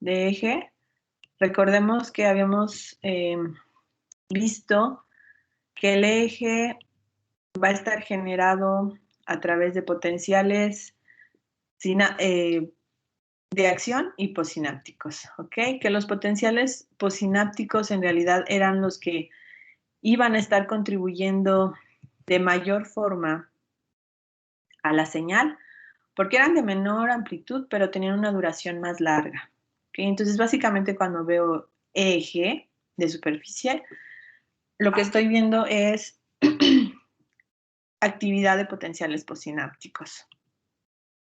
de eje, recordemos que habíamos visto que el eje va a estar generado a través de potenciales de acción y posinápticos, ¿ok? Que los potenciales posinápticos en realidad eran los que iban a estar contribuyendo de mayor forma a la señal, porque eran de menor amplitud, pero tenían una duración más larga. ¿Okay? Entonces, básicamente cuando veo eje de superficie, lo que estoy viendo es actividad de potenciales posinápticos.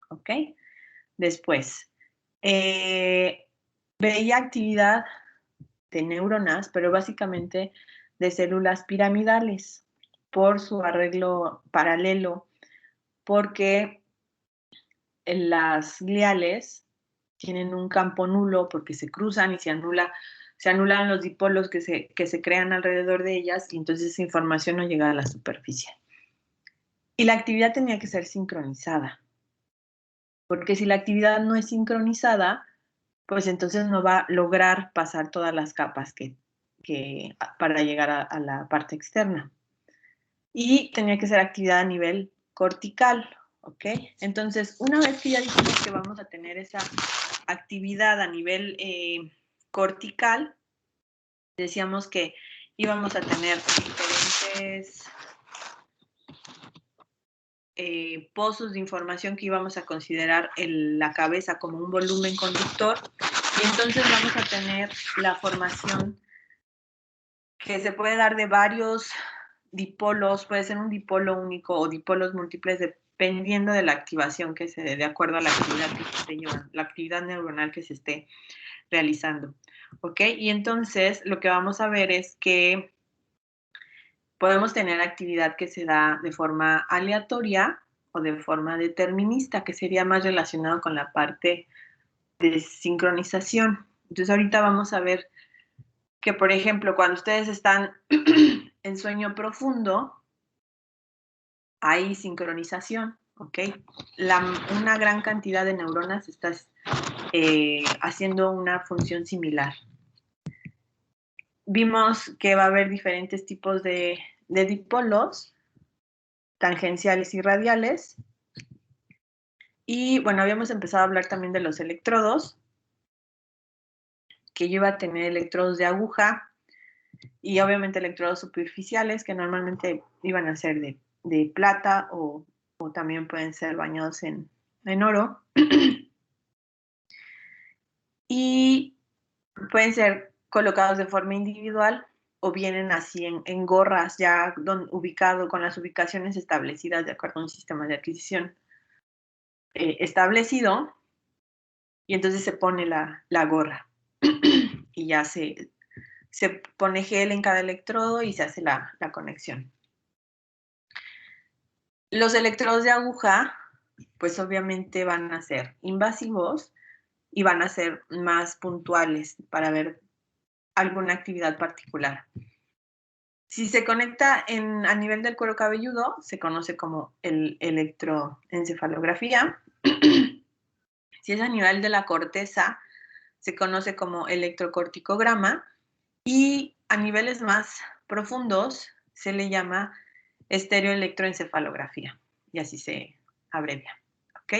¿Ok? Después, veía actividad de neuronas, pero básicamente de células piramidales por su arreglo paralelo, porque las gliales tienen un campo nulo porque se cruzan y se anulan los dipolos que se crean alrededor de ellas y entonces esa información no llega a la superficie. Y la actividad tenía que ser sincronizada, porque si la actividad no es sincronizada, pues entonces no va a lograr pasar todas las capas para llegar a la parte externa. Y tenía que ser actividad a nivel cortical, ¿ok? Entonces, una vez que ya dijimos que vamos a tener esa actividad a nivel cortical, decíamos que íbamos a tener diferentes pozos de información que íbamos a considerar la cabeza como un volumen conductor, y entonces vamos a tener la formación que se puede dar de varios dipolos, puede ser un dipolo único o dipolos múltiples dependiendo de la activación que se dé, de acuerdo a la actividad que se esté llevando, la actividad neuronal que se esté realizando. ¿Ok? Y entonces lo que vamos a ver es que podemos tener actividad que se da de forma aleatoria o de forma determinista, que sería más relacionado con la parte de sincronización. Entonces ahorita vamos a ver que, por ejemplo, cuando ustedes están en sueño profundo, hay sincronización, ¿ok? Una gran cantidad de neuronas está haciendo una función similar. Vimos que va a haber diferentes tipos de dipolos, tangenciales y radiales. Y bueno, habíamos empezado a hablar también de los electrodos, que yo iba a tener electrodos de aguja y obviamente electrodos superficiales, que normalmente iban a ser de plata o también pueden ser bañados en oro. Y pueden ser colocados de forma individual o vienen así en gorras ya ubicado con las ubicaciones establecidas de acuerdo a un sistema de adquisición establecido, y entonces se pone la gorra y ya se pone gel en cada electrodo y se hace la conexión. Los electrodos de aguja, pues obviamente van a ser invasivos y van a ser más puntuales para ver alguna actividad particular. Si se conecta a nivel del cuero cabelludo, se conoce como electroencefalografía. Si es a nivel de la corteza, se conoce como electrocorticograma. Y a niveles más profundos se le llama estereoelectroencefalografía. Y así se abrevia. ¿Ok?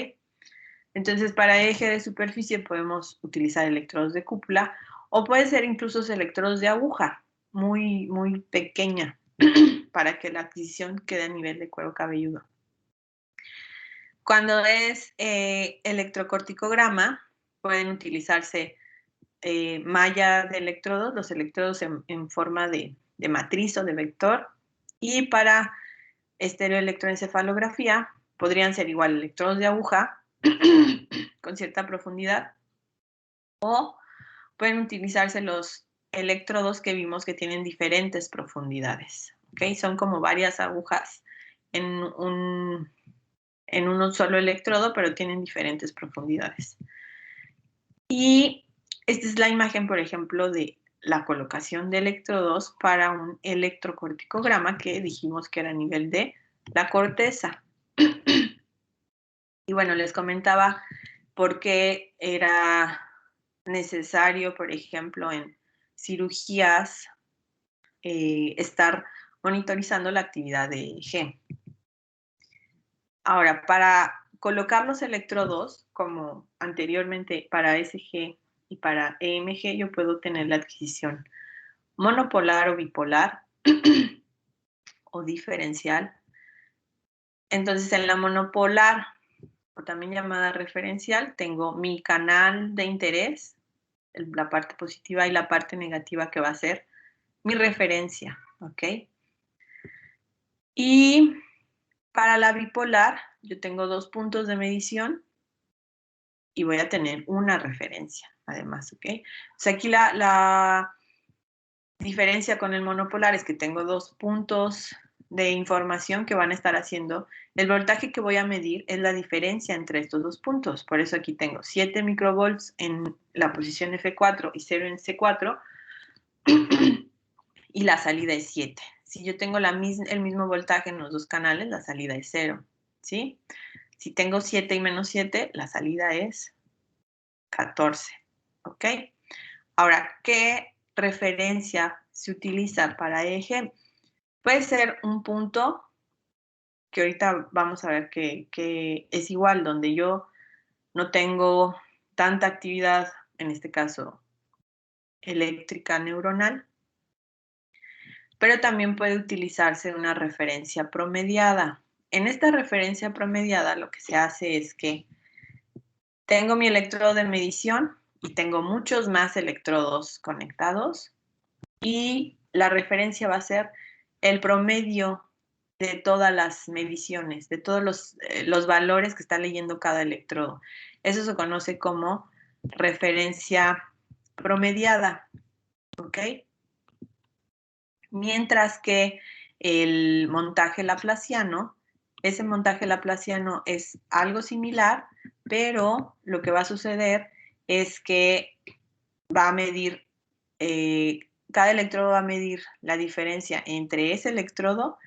Entonces, para eje de superficie podemos utilizar electrodos de cúpula o puede ser incluso electrodos de aguja, muy, muy pequeña, para que la adquisición quede a nivel de cuero cabelludo. Cuando es electrocorticograma, pueden utilizarse malla de electrodos, los electrodos en forma de matriz o de vector. Y para estereoelectroencefalografía podrían ser igual electrodos de aguja con cierta profundidad, o pueden utilizarse los electrodos que vimos que tienen diferentes profundidades. ¿Okay? Son como varias agujas en un solo electrodo, pero tienen diferentes profundidades. Y esta es la imagen, por ejemplo, de la colocación de electrodos para un electrocorticograma que dijimos que era a nivel de la corteza. Y bueno, les comentaba por qué era necesario, por ejemplo, en cirugías, estar monitorizando la actividad de EEG. Ahora, para colocar los electrodos, como anteriormente para SG y para EMG, yo puedo tener la adquisición monopolar o bipolar o diferencial. Entonces, en la monopolar, o también llamada referencial, tengo mi canal de interés, la parte positiva y la parte negativa que va a ser mi referencia, ¿ok? Y para la bipolar, yo tengo 2 puntos de medición y voy a tener una referencia, además, ¿ok? O sea, aquí la diferencia con el monopolar es que tengo 2 puntos de información que van a estar haciendo. El voltaje que voy a medir es la diferencia entre estos 2 puntos. Por eso aquí tengo 7 microvolts en la posición F4 y 0 en C4 y la salida es 7. Si yo tengo el mismo voltaje en los 2 canales, la salida es 0, ¿sí? Si tengo 7 y menos 7, la salida es 14, ¿ok? Ahora, ¿qué referencia se utiliza para EEG? Puede ser un punto que ahorita vamos a ver que es igual, donde yo no tengo tanta actividad, en este caso eléctrica neuronal, pero también puede utilizarse una referencia promediada. En esta referencia promediada lo que se hace es que tengo mi electrodo de medición y tengo muchos más electrodos conectados y la referencia va a ser el promedio de todas las mediciones, de todos los valores que está leyendo cada electrodo. Eso se conoce como referencia promediada, ¿ok? Mientras que el montaje laplaciano, ese montaje laplaciano es algo similar, pero lo que va a suceder es que va a medir, cada electrodo va a medir la diferencia entre ese electrodo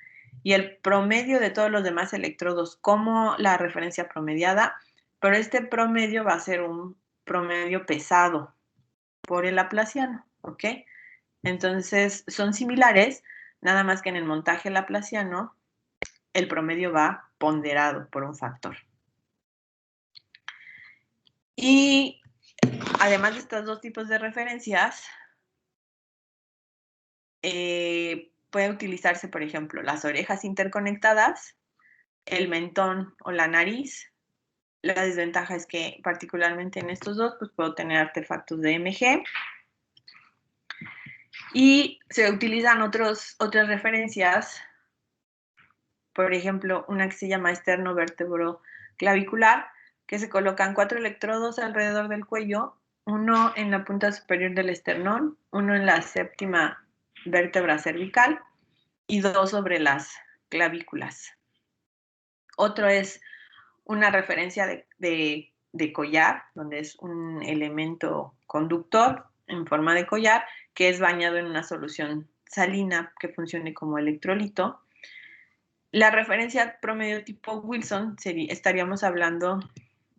y el promedio de todos los demás electrodos como la referencia promediada, pero este promedio va a ser un promedio pesado por el laplaciano, ¿ok? Entonces, son similares, nada más que en el montaje laplaciano el promedio va ponderado por un factor. Y además de estos 2 tipos de referencias, puede utilizarse, por ejemplo, las orejas interconectadas, el mentón o la nariz. La desventaja es que particularmente en estos 2, pues puedo tener artefactos de MG. Y se utilizan otras referencias, por ejemplo, una que se llama esternovértebro-clavicular, que se colocan 4 electrodos alrededor del cuello, uno en la punta superior del esternón, uno en la séptima vértebra cervical y 2 sobre las clavículas. Otro es una referencia de collar, donde es un elemento conductor en forma de collar que es bañado en una solución salina que funcione como electrolito. La referencia promedio tipo Wilson estaríamos hablando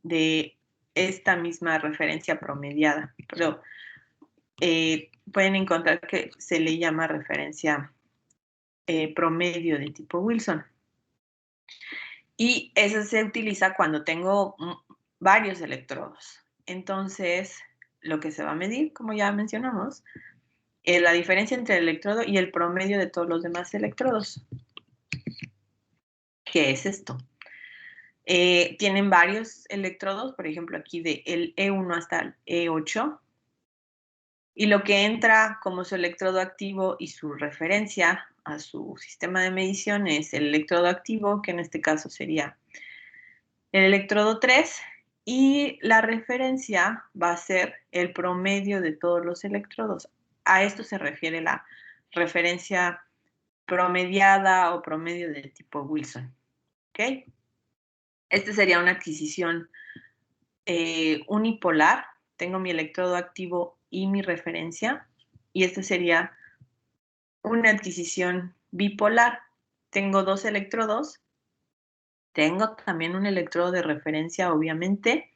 de esta misma referencia promediada, pero pueden encontrar que se le llama referencia promedio de tipo Wilson. Y eso se utiliza cuando tengo varios electrodos. Entonces, lo que se va a medir, como ya mencionamos, es la diferencia entre el electrodo y el promedio de todos los demás electrodos. ¿Qué es esto? Tienen varios electrodos, por ejemplo, aquí de el E1 hasta el E8. Y lo que entra como su electrodo activo y su referencia a su sistema de medición es el electrodo activo, que en este caso sería el electrodo 3, y la referencia va a ser el promedio de todos los electrodos. A esto se refiere la referencia promediada o promedio del tipo Wilson. ¿Ok? Esta sería una adquisición unipolar. Tengo mi electrodo activo y mi referencia. Y esta sería una adquisición bipolar. Tengo 2 electrodos. Tengo también un electrodo de referencia, obviamente,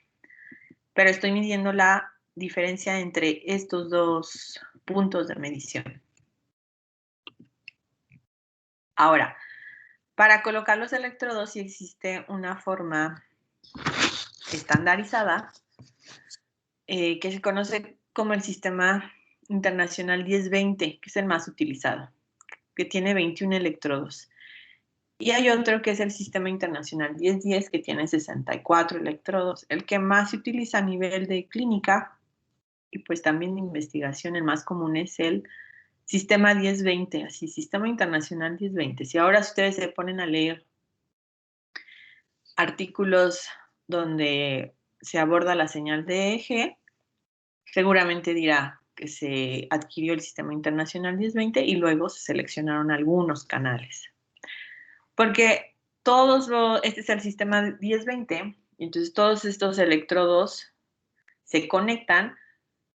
pero estoy midiendo la diferencia entre estos dos puntos de medición. Ahora, para colocar los electrodos sí existe una forma estandarizada que se conoce como el Sistema Internacional 1020, que es el más utilizado, que tiene 21 electrodos. Y hay otro que es el Sistema Internacional 1010, que tiene 64 electrodos. El que más se utiliza a nivel de clínica y pues también de investigación, el más común es el Sistema 1020, así, Sistema Internacional 1020. Si ahora ustedes se ponen a leer artículos donde se aborda la señal de eje, seguramente dirá que se adquirió el Sistema Internacional 1020 y luego se seleccionaron algunos canales. Porque este es el sistema 1020, entonces todos estos electrodos se conectan,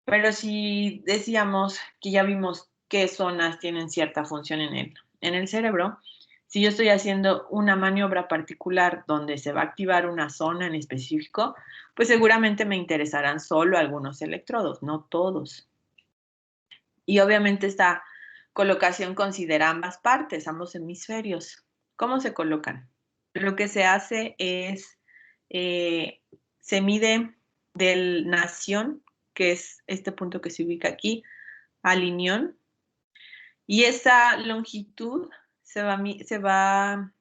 pero si decíamos que ya vimos qué zonas tienen cierta función en el cerebro, si yo estoy haciendo una maniobra particular donde se va a activar una zona en específico, pues seguramente me interesarán solo algunos electrodos, no todos. Y obviamente esta colocación considera ambas partes, ambos hemisferios. ¿Cómo se colocan? Lo que se hace es, se mide del nación, que es este punto que se ubica aquí, al inión, y esa longitud se va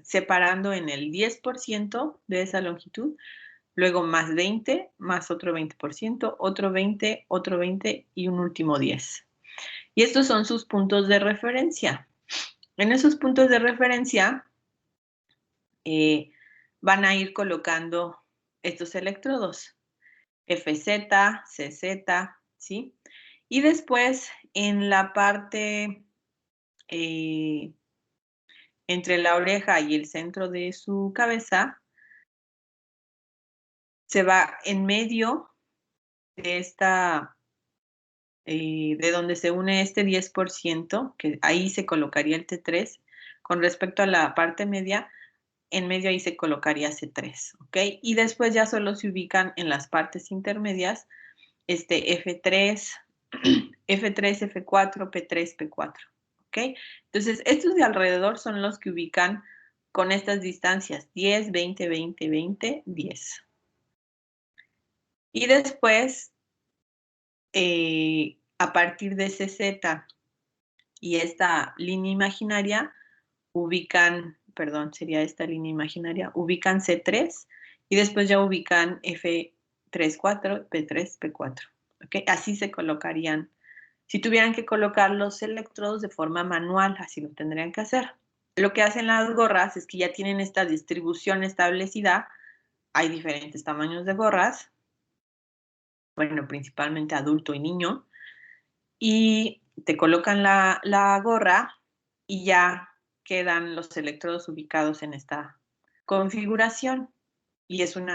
separando en el 10% de esa longitud, luego más 20, más otro 20%, otro 20, otro 20 y un último 10. Y estos son sus puntos de referencia. En esos puntos de referencia van a ir colocando estos electrodos, FZ, CZ, ¿sí? Y después en la parte entre la oreja y el centro de su cabeza, se va en medio de esta, de donde se une este 10%, que ahí se colocaría el T3, con respecto a la parte media, en medio ahí se colocaría C3, ¿ok? Y después ya solo se ubican en las partes intermedias, F3, F3, F4, P3, P4, ¿ok? Entonces, estos de alrededor son los que ubican con estas distancias, 10, 20, 20, 20, 10. Y después, a partir de CZ y esta línea imaginaria, sería esta línea imaginaria, ubican C3 y después ya ubican F3, 4, P3, P4. ¿Okay? Así se colocarían. Si tuvieran que colocar los electrodos de forma manual, así lo tendrían que hacer. Lo que hacen las gorras es que ya tienen esta distribución establecida. Hay diferentes tamaños de gorras, bueno, principalmente adulto y niño, y te colocan la gorra y ya quedan los electrodos ubicados en esta configuración. Y es un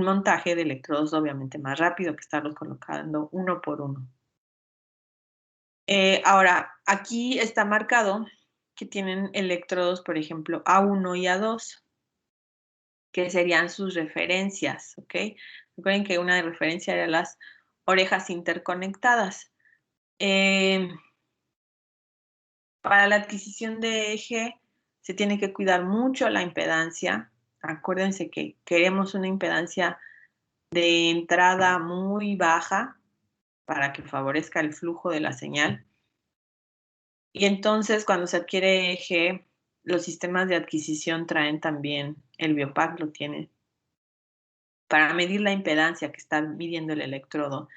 montaje de electrodos obviamente más rápido que estarlos colocando uno por uno. Ahora, aquí está marcado que tienen electrodos, por ejemplo, A1 y A2, que serían sus referencias, ¿ok? Recuerden que una de referencia era las orejas interconectadas. Para la adquisición de eje se tiene que cuidar mucho la impedancia. Acuérdense que queremos una impedancia de entrada muy baja para que favorezca el flujo de la señal. Y entonces, cuando se adquiere eje, los sistemas de adquisición traen también, el Biopac lo tiene, para medir la impedancia que está midiendo el electrodo.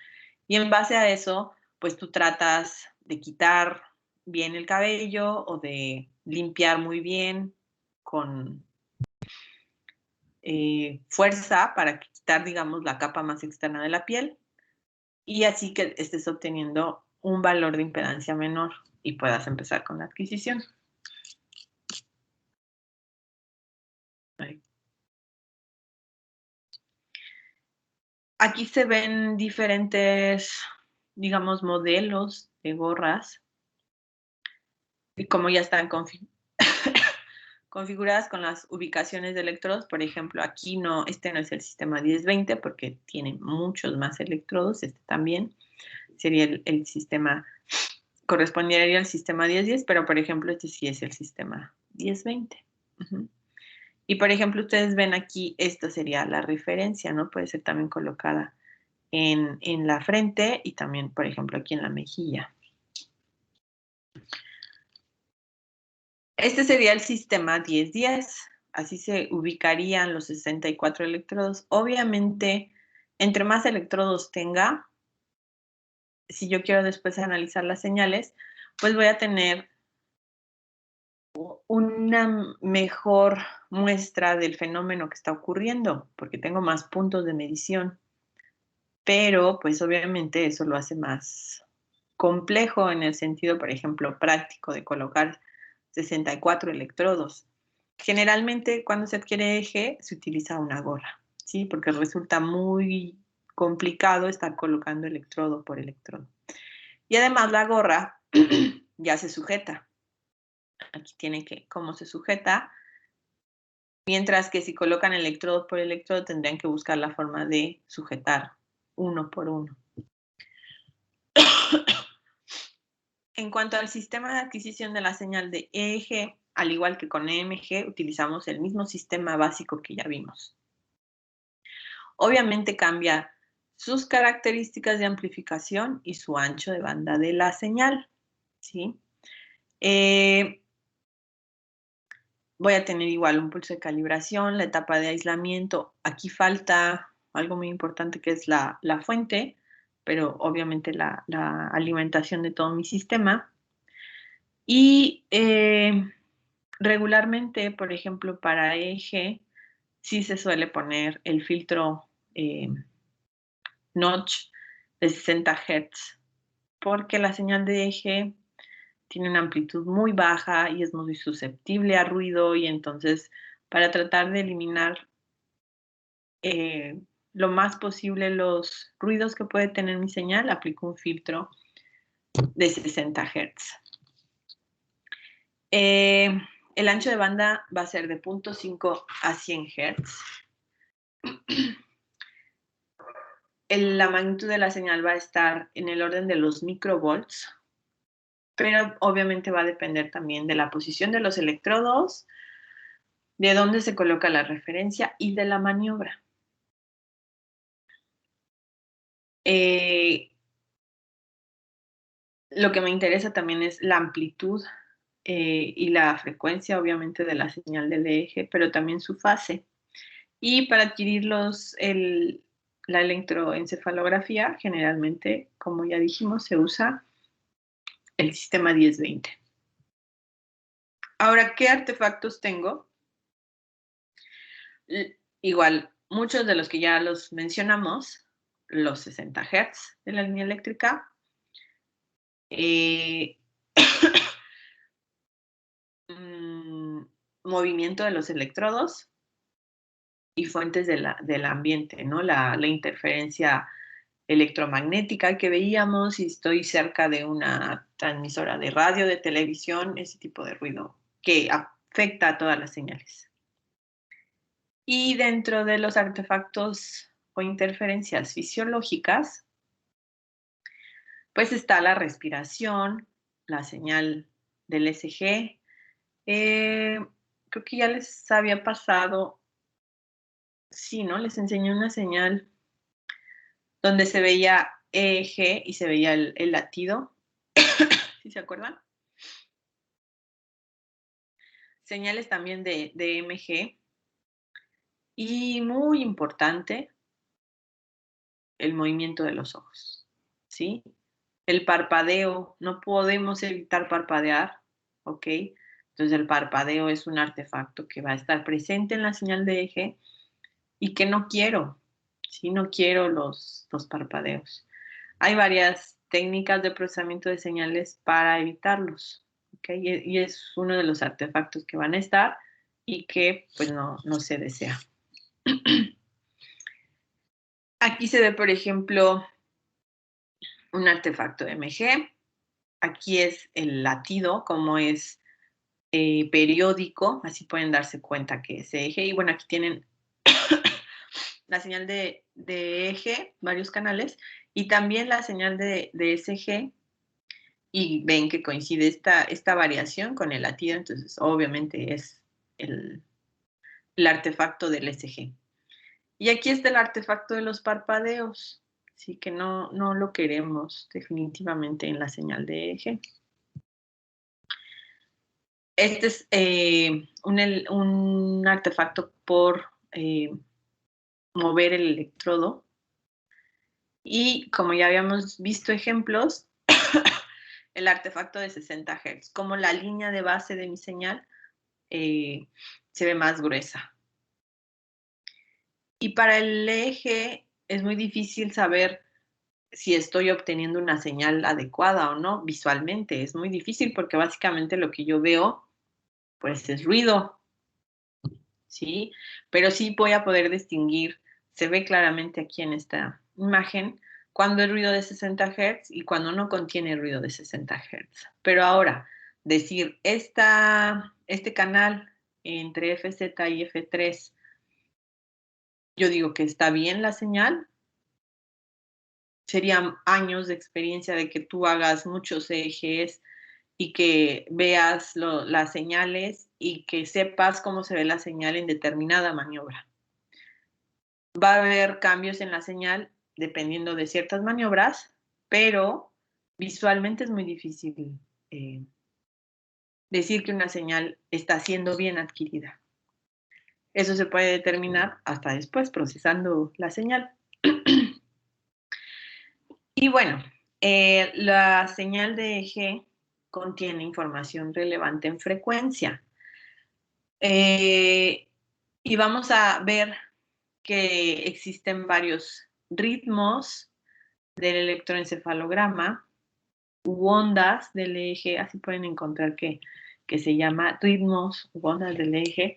Y en base a eso, pues tú tratas de quitar bien el cabello o de limpiar muy bien con fuerza para quitar, digamos, la capa más externa de la piel y así que estés obteniendo un valor de impedancia menor y puedas empezar con la adquisición. Aquí se ven diferentes, digamos, modelos de gorras y como ya están configuradas con las ubicaciones de electrodos. Por ejemplo, aquí no, este no es el sistema 1020 porque tiene muchos más electrodos, este también sería el sistema, correspondería al sistema 1010, pero por ejemplo, este sí es el sistema 1020. Y por ejemplo, ustedes ven aquí, esta sería la referencia, ¿no? Puede ser también colocada en la frente y también, por ejemplo, aquí en la mejilla. Este sería el sistema 1010. Así se ubicarían los 64 electrodos. Obviamente, entre más electrodos tenga, si yo quiero después analizar las señales, pues voy a tener una mejor muestra del fenómeno que está ocurriendo, porque tengo más puntos de medición. Pero, pues obviamente eso lo hace más complejo en el sentido, por ejemplo, práctico de colocar 64 electrodos. Generalmente, cuando se adquiere eje, se utiliza una gorra, ¿sí? Porque resulta muy complicado estar colocando electrodo por electrodo. Y además la gorra ya se sujeta. Aquí tiene que, cómo se sujeta, mientras que si colocan electrodo por electrodo tendrían que buscar la forma de sujetar uno por uno. En cuanto al sistema de adquisición de la señal de EEG, al igual que con EMG, utilizamos el mismo sistema básico que ya vimos. Obviamente cambia sus características de amplificación y su ancho de banda de la señal, ¿sí? Voy a tener igual un pulso de calibración, la etapa de aislamiento. Aquí falta algo muy importante que es la fuente, pero obviamente la alimentación de todo mi sistema. Y regularmente, por ejemplo, para eje, sí se suele poner el filtro notch de 60 Hz, porque la señal de eje tiene una amplitud muy baja y es muy susceptible a ruido, y entonces para tratar de eliminar lo más posible los ruidos que puede tener mi señal, aplico un filtro de 60 Hz. El ancho de banda va a ser de 0.5 a 100 Hz. La magnitud de la señal va a estar en el orden de los microvolts, pero obviamente va a depender también de la posición de los electrodos, de dónde se coloca la referencia y de la maniobra. Lo que me interesa también es la amplitud y la frecuencia, obviamente, de la señal del eje, pero también su fase. Y para adquirir la electroencefalografía, generalmente, como ya dijimos, se usa el sistema 1020. Ahora, ¿qué artefactos tengo? Igual, muchos de los que ya los mencionamos, los 60 Hz de la línea eléctrica, movimiento de los electrodos y fuentes del ambiente, ¿no? La interferencia electromagnética que veíamos, si estoy cerca de una transmisora de radio, de televisión, ese tipo de ruido que afecta a todas las señales. Y dentro de los artefactos o interferencias fisiológicas, pues está la respiración, la señal del ECG. Creo que ya les había pasado, sí, ¿no? Les enseñé una señal donde se veía EEG y se veía el latido. ¿Sí se acuerdan? Señales también de EMG. Y muy importante, el movimiento de los ojos, ¿sí? El parpadeo, no podemos evitar parpadear, ¿ok? Entonces el parpadeo es un artefacto que va a estar presente en la señal de eje y que no quiero, ¿sí? No quiero los parpadeos. Hay varias técnicas de procesamiento de señales para evitarlos, ¿ok? Y es uno de los artefactos que van a estar y que pues no se desea. Aquí se ve, por ejemplo, un artefacto MG. Aquí es el latido, como es periódico, así pueden darse cuenta que es eje. Y bueno, aquí tienen la señal de eje, varios canales, y también la señal de SG, y ven que coincide esta variación con el latido, entonces obviamente es el artefacto del SG. Y aquí está el artefacto de los parpadeos, así que no lo queremos definitivamente en la señal de eje. Este es un artefacto por mover el electrodo. Y como ya habíamos visto ejemplos, el artefacto de 60 Hz, como la línea de base de mi señal se ve más gruesa. Y para el eje es muy difícil saber si estoy obteniendo una señal adecuada o no visualmente. Es muy difícil porque básicamente lo que yo veo pues es ruido, ¿sí? Pero sí voy a poder distinguir, se ve claramente aquí en esta imagen, cuando es ruido de 60 Hz y cuando no contiene ruido de 60 Hz. Pero ahora, decir, este canal entre FZ y F3, yo digo que está bien la señal, serían años de experiencia de que tú hagas muchos ejes y que veas las señales y que sepas cómo se ve la señal en determinada maniobra. Va a haber cambios en la señal dependiendo de ciertas maniobras, pero visualmente es muy difícil decir que una señal está siendo bien adquirida. Eso se puede determinar hasta después, procesando la señal. Y bueno, la señal de eje contiene información relevante en frecuencia. Y vamos a ver que existen varios ritmos del electroencefalograma u ondas del eje, así pueden encontrar que se llama ritmos u ondas del eje.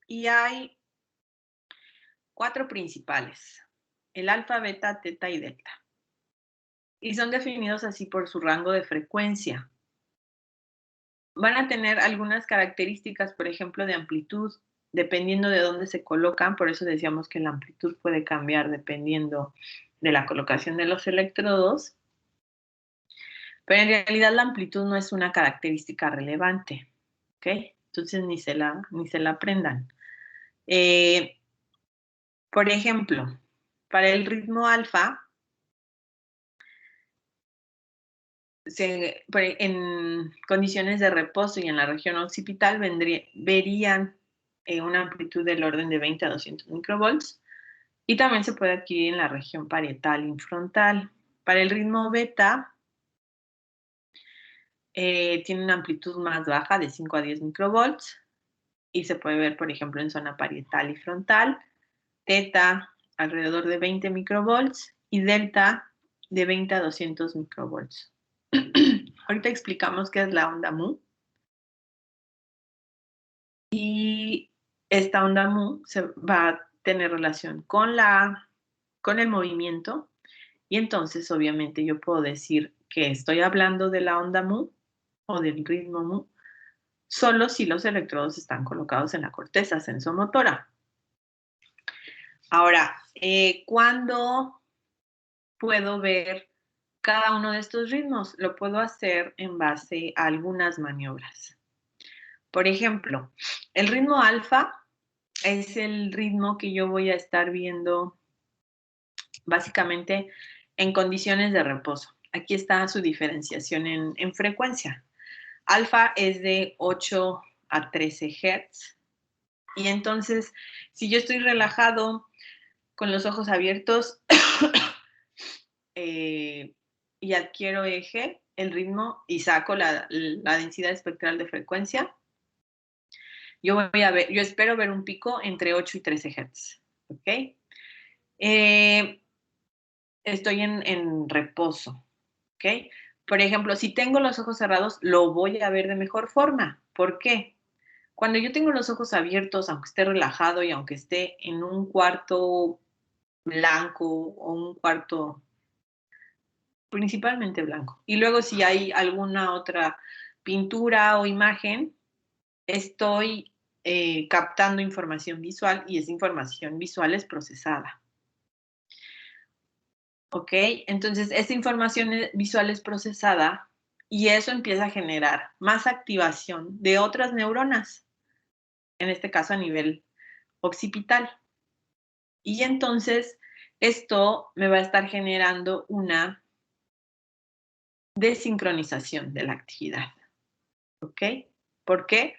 Y hay 4 principales: el alfa, beta, teta y delta. Y son definidos así por su rango de frecuencia. Van a tener algunas características, por ejemplo, de amplitud, dependiendo de dónde se colocan. Por eso decíamos que la amplitud puede cambiar dependiendo de la colocación de los electrodos. Pero en realidad la amplitud no es una característica relevante, ¿ok? Entonces ni se la aprendan. Por ejemplo, para el ritmo alfa, en condiciones de reposo y en la región occipital verían una amplitud del orden de 20 a 200 microvolts, y también se puede adquirir en la región parietal y frontal. Para el ritmo beta, tiene una amplitud más baja de 5 a 10 microvolts y se puede ver, por ejemplo, en zona parietal y frontal. Teta, alrededor de 20 microvolts, y delta, de 20 a 200 microvolts. Ahorita explicamos qué es la onda mu. Y esta onda mu se va a tener relación con el movimiento, y entonces obviamente yo puedo decir que estoy hablando de la onda mu o del ritmo mu solo si los electrodos están colocados en la corteza sensomotora. Ahora, ¿cuándo puedo ver cada uno de estos ritmos? Lo puedo hacer en base a algunas maniobras. Por ejemplo, el ritmo alfa es el ritmo que yo voy a estar viendo básicamente en condiciones de reposo. Aquí está su diferenciación en frecuencia. Alfa es de 8 a 13 Hz. Y entonces, si yo estoy relajado, con los ojos abiertos y adquiero eje, el ritmo, y saco la densidad espectral de frecuencia, yo espero ver un pico entre 8 y 13 Hz. ¿Ok? Estoy en reposo. ¿Ok? Por ejemplo, si tengo los ojos cerrados, lo voy a ver de mejor forma. ¿Por qué? Cuando yo tengo los ojos abiertos, aunque esté relajado y aunque esté en un cuarto blanco o un cuarto principalmente blanco, y luego si hay alguna otra pintura o imagen, estoy captando información visual y esa información visual es procesada. ¿Ok? Entonces, esa información visual es procesada y eso empieza a generar más activación de otras neuronas, en este caso a nivel occipital. Y entonces, esto me va a estar generando una desincronización de la actividad. ¿Ok? ¿Por qué?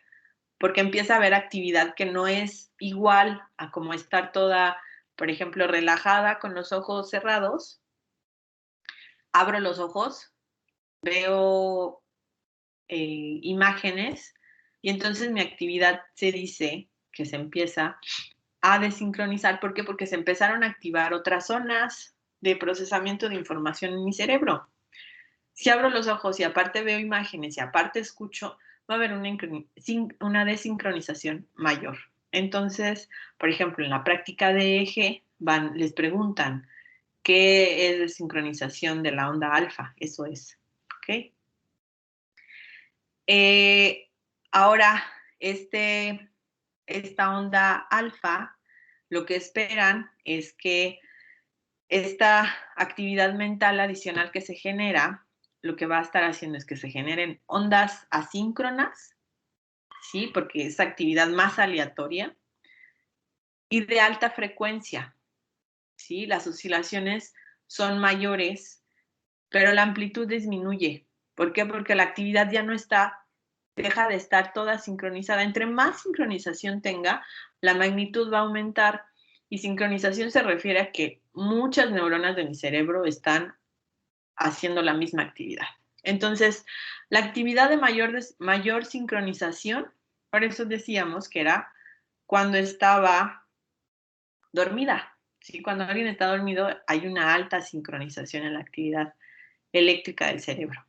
Porque empieza a haber actividad que no es igual a como estar toda, por ejemplo, relajada con los ojos cerrados. Abro los ojos, veo imágenes y entonces mi actividad se dice que se empieza a desincronizar. ¿Por qué? Porque se empezaron a activar otras zonas de procesamiento de información en mi cerebro. Si abro los ojos y aparte veo imágenes y aparte escucho, va a haber una desincronización mayor. Entonces, por ejemplo, en la práctica de eje, les preguntan, ¿qué es desincronización de la onda alfa? Eso es, ¿ok? Ahora, esta onda alfa, lo que esperan es que esta actividad mental adicional que se genera, lo que va a estar haciendo es que se generen ondas asíncronas, ¿sí? Porque es actividad más aleatoria y de alta frecuencia, ¿sí? Las oscilaciones son mayores, pero la amplitud disminuye. ¿Por qué? Porque la actividad ya no deja de estar toda sincronizada. Entre más sincronización tenga, la magnitud va a aumentar. Y sincronización se refiere a que muchas neuronas de mi cerebro están haciendo la misma actividad. Entonces, la actividad de mayor sincronización, por eso decíamos que era cuando estaba dormida. ¿Sí? Cuando alguien está dormido, hay una alta sincronización en la actividad eléctrica del cerebro.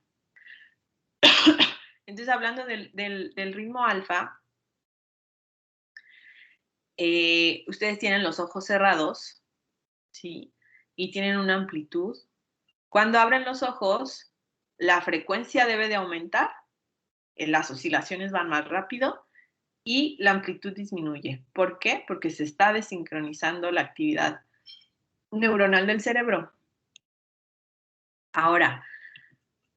Entonces, hablando del ritmo alfa, ustedes tienen los ojos cerrados, ¿sí? Y tienen una amplitud. Cuando abren los ojos, la frecuencia debe de aumentar, las oscilaciones van más rápido y la amplitud disminuye. ¿Por qué? Porque se está desincronizando la actividad neuronal del cerebro. Ahora,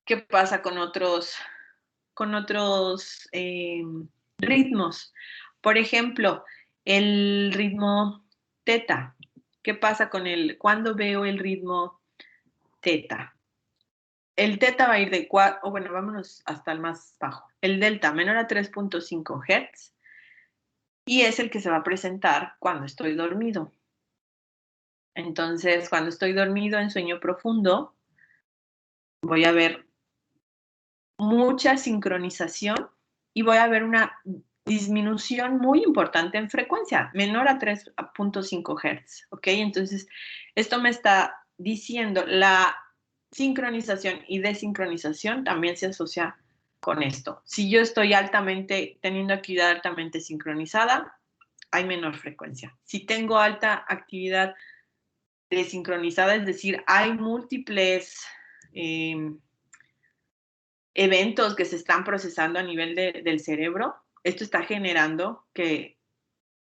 ¿qué pasa con otros ritmos? Por ejemplo, el ritmo teta. ¿Qué pasa cuando veo el ritmo teta? El teta va a ir de 4, bueno, vámonos hasta el más bajo. El delta menor a 3.5 Hz y es el que se va a presentar cuando estoy dormido. Entonces, cuando estoy dormido en sueño profundo, voy a ver mucha sincronización y voy a ver una disminución muy importante en frecuencia, menor a 3.5 Hz, ¿ok? Entonces, esto me está diciendo la sincronización y desincronización también se asocia con esto. Si yo estoy teniendo actividad altamente sincronizada, hay menor frecuencia. Si tengo alta actividad desincronizada, es decir, hay múltiples eventos que se están procesando a nivel del cerebro, esto está generando que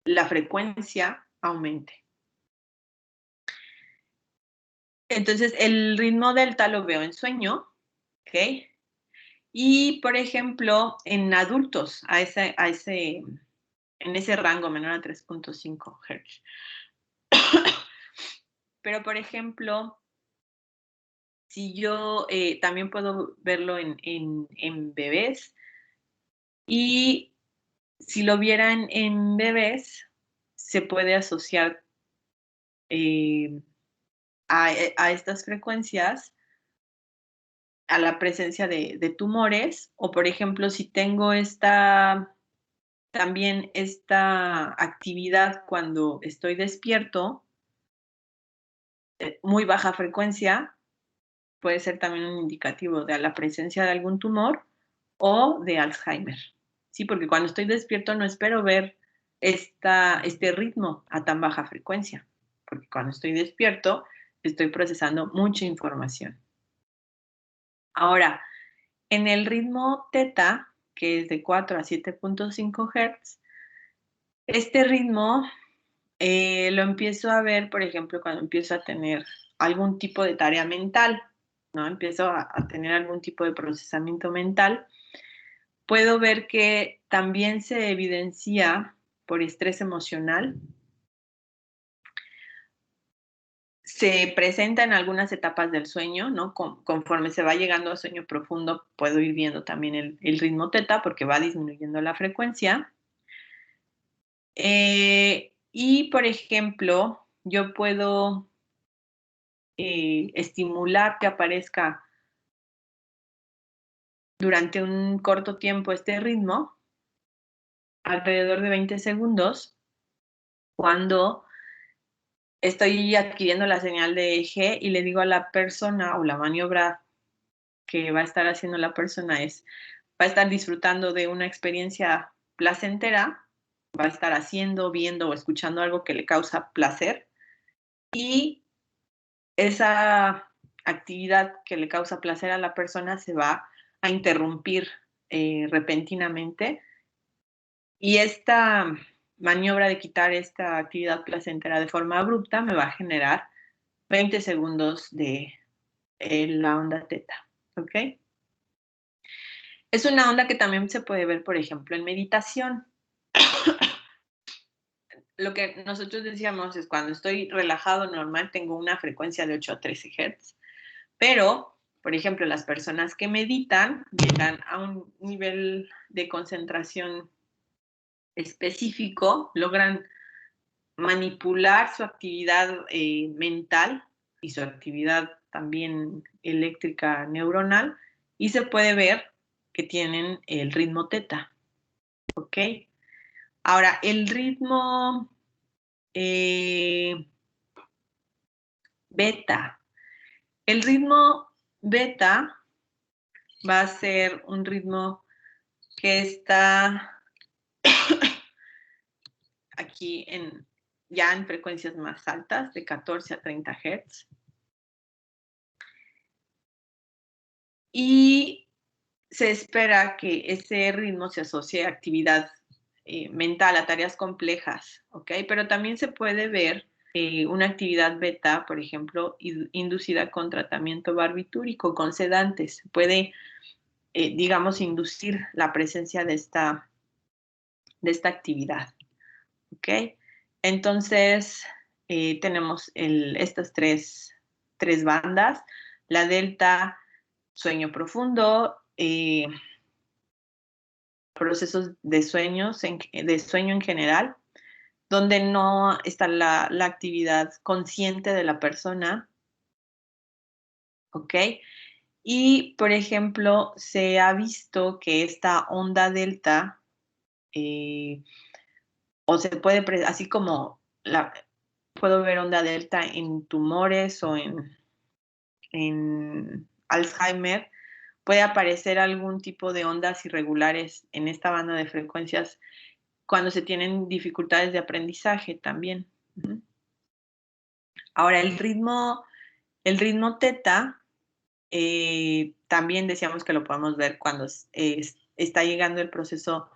la frecuencia aumente. Entonces, el ritmo delta lo veo en sueño, ¿ok? Y, por ejemplo, en adultos, en ese rango menor a 3.5 Hz. Pero, por ejemplo, si yo también puedo verlo en bebés y si lo vieran en bebés, se puede asociar a estas frecuencias a la presencia de tumores o, por ejemplo, si tengo también esta actividad cuando estoy despierto, muy baja frecuencia, puede ser también un indicativo de la presencia de algún tumor o de Alzheimer. Sí, porque cuando estoy despierto no espero ver este ritmo a tan baja frecuencia, porque cuando estoy despierto estoy procesando mucha información. Ahora, En el ritmo teta, que es de 4 a 7.5 Hz, este ritmo lo empiezo a ver, por ejemplo, cuando empiezo a tener algún tipo de tarea mental, ¿no? Empiezo a tener algún tipo de procesamiento mental. Puedo ver que también se evidencia por estrés emocional. Se presenta en algunas etapas del sueño, ¿no? Conforme se va llegando a sueño profundo, puedo ir viendo también el ritmo teta porque va disminuyendo la frecuencia. Y, por ejemplo, yo puedo estimular que aparezca durante un corto tiempo este ritmo, alrededor de 20 segundos, cuando estoy adquiriendo la señal de eje y le digo a la persona o la maniobra que va a estar haciendo la persona va a estar disfrutando de una experiencia placentera, va a estar haciendo, viendo o escuchando algo que le causa placer y esa actividad que le causa placer a la persona se va a interrumpir repentinamente y esta maniobra de quitar esta actividad placentera de forma abrupta me va a generar 20 segundos de la onda teta, ¿ok? Es una onda que también se puede ver, por ejemplo, en meditación. Lo que nosotros decíamos es cuando estoy relajado normal tengo una frecuencia de 8 a 13 Hz, pero, por ejemplo, las personas que meditan llegan a un nivel de concentración específico, logran manipular su actividad mental y su actividad también eléctrica neuronal y se puede ver que tienen el ritmo teta, ¿ok? Ahora, el ritmo beta. El ritmo beta va a ser un ritmo que está aquí ya en frecuencias más altas, de 14 a 30 Hz. Y se espera que ese ritmo se asocie a actividad mental, a tareas complejas, ¿ok? Pero también se puede ver una actividad beta, por ejemplo, inducida con tratamiento barbitúrico, con sedantes. Puede, digamos, inducir la presencia de esta actividad, ¿ok? Entonces, tenemos estas tres bandas, la delta, sueño profundo, procesos de de sueño en general, donde no está la actividad consciente de la persona, ¿ok? Y, por ejemplo, se ha visto que esta onda delta, o se puede, así como puedo ver onda delta en tumores o en Alzheimer, puede aparecer algún tipo de ondas irregulares en esta banda de frecuencias cuando se tienen dificultades de aprendizaje también. Ahora, el ritmo teta, también decíamos que lo podemos ver cuando está llegando el proceso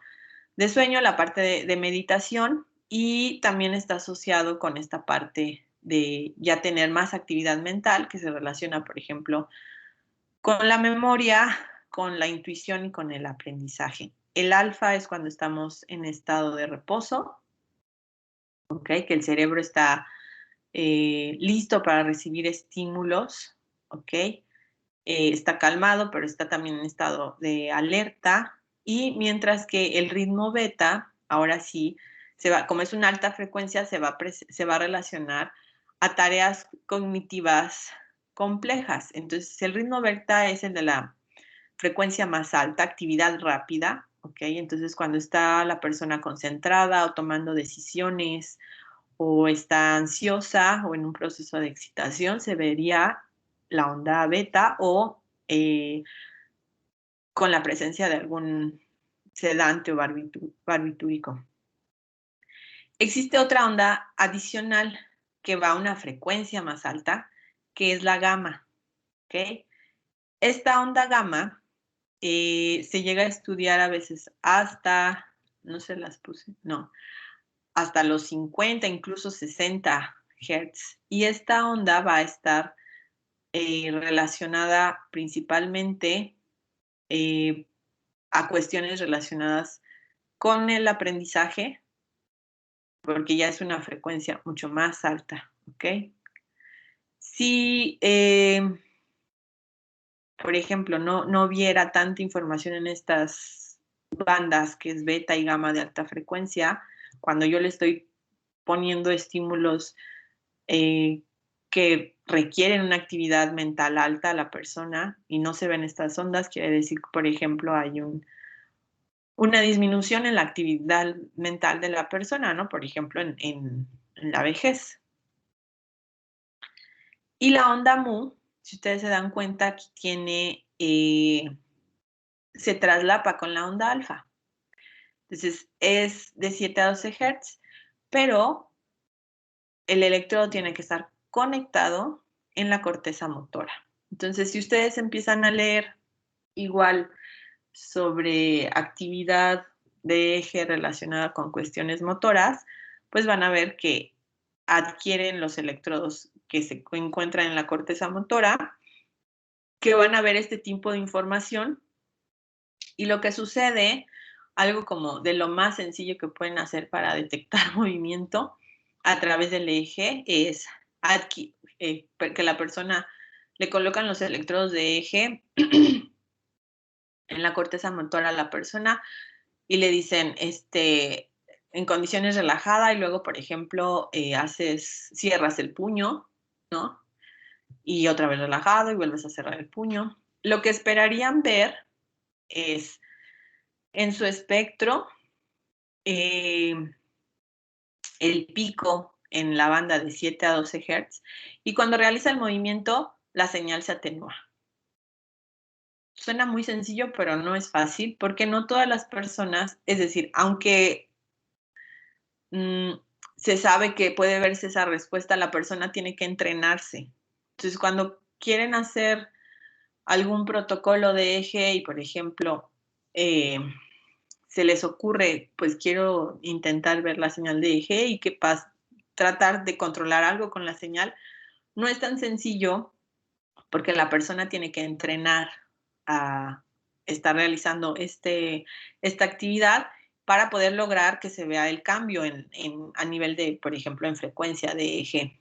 de sueño, la parte de meditación, y también está asociado con esta parte de ya tener más actividad mental que se relaciona, por ejemplo, con la memoria, con la intuición y con el aprendizaje. El alfa es cuando estamos en estado de reposo, ¿ok? Que el cerebro está listo para recibir estímulos, ¿ok? Está calmado, pero está también en estado de alerta. Y mientras que el ritmo beta, ahora sí, como es una alta frecuencia, se va a relacionar a tareas cognitivas complejas. Entonces, el ritmo beta es el de la frecuencia más alta, actividad rápida, ¿ok? Entonces, cuando está la persona concentrada o tomando decisiones o está ansiosa o en un proceso de excitación, se vería la onda beta o con la presencia de algún sedante o barbitúrico. Existe otra onda adicional que va a una frecuencia más alta, que es la gamma, ¿ok? Esta onda gamma se llega a estudiar a veces hasta, no se las puse, no, hasta los 50, incluso 60 Hz. Y esta onda va a estar relacionada principalmente a cuestiones relacionadas con el aprendizaje, porque ya es una frecuencia mucho más alta, ¿ok? Si, por ejemplo, no viera tanta información en estas bandas, que es beta y gamma de alta frecuencia, cuando yo le estoy poniendo estímulos que requieren una actividad mental alta a la persona y no se ven estas ondas, quiere decir que, por ejemplo, hay una disminución en la actividad mental de la persona, ¿no? Por ejemplo, en la vejez. Y la onda mu, si ustedes se dan cuenta, aquí tiene, se traslapa con la onda alfa. Entonces, es de 7 a 12 Hz, pero el electrodo tiene que estar conectado en la corteza motora. Entonces, si ustedes empiezan a leer igual sobre actividad de eje relacionada con cuestiones motoras, pues van a ver que adquieren los electrodos que se encuentran en la corteza motora, que van a ver este tipo de información. Y lo que sucede, algo como de lo más sencillo que pueden hacer para detectar movimiento a través del eje, es que la persona le colocan los electrodos de eje en la corteza motora a la persona y le dicen, en condiciones relajadas, y luego, por ejemplo, cierras el puño, ¿no? Y otra vez relajado y vuelves a cerrar el puño. Lo que esperarían ver es en su espectro el pico en la banda de 7 a 12 Hz, y cuando realiza el movimiento, la señal se atenúa. Suena muy sencillo, pero no es fácil, porque no todas las personas, es decir, aunque se sabe que puede verse esa respuesta, la persona tiene que entrenarse. Entonces, cuando quieren hacer algún protocolo de eje y, por ejemplo, se les ocurre, pues quiero intentar ver la señal de eje y tratar de controlar algo con la señal, no es tan sencillo porque la persona tiene que entrenar a estar realizando esta actividad para poder lograr que se vea el cambio a nivel de, por ejemplo, en frecuencia de eje.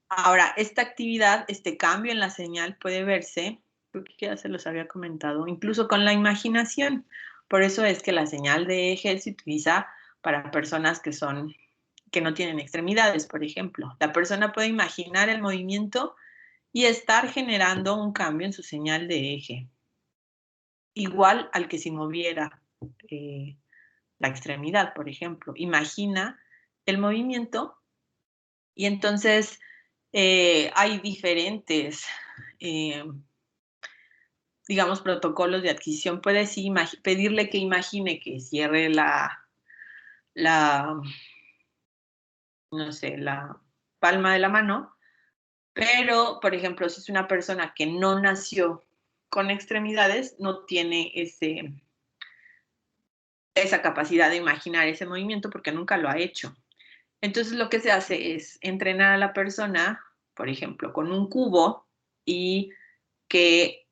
Ahora, esta actividad, este cambio en la señal puede verse, creo que ya se los había comentado, incluso con la imaginación. Por eso es que la señal de eje se utiliza para personas que no tienen extremidades, por ejemplo. La persona puede imaginar el movimiento y estar generando un cambio en su señal de eje, igual al que si moviera la extremidad, por ejemplo. Imagina el movimiento y entonces hay diferentes, digamos, protocolos de adquisición. Puedes pedirle que imagine que cierre no sé, la palma de la mano, pero, por ejemplo, si es una persona que no nació con extremidades, no tiene esa capacidad de imaginar ese movimiento porque nunca lo ha hecho. Entonces, lo que se hace es entrenar a la persona, por ejemplo, con un cubo y que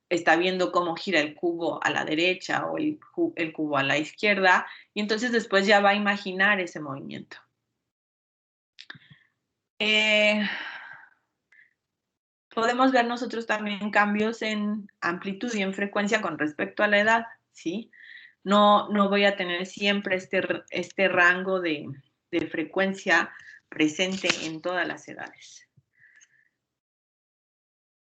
está viendo cómo gira el cubo a la derecha o el cubo a la izquierda, y entonces después ya va a imaginar ese movimiento. Podemos ver nosotros también cambios en amplitud y en frecuencia con respecto a la edad, ¿sí? No voy a tener siempre este rango de frecuencia presente en todas las edades.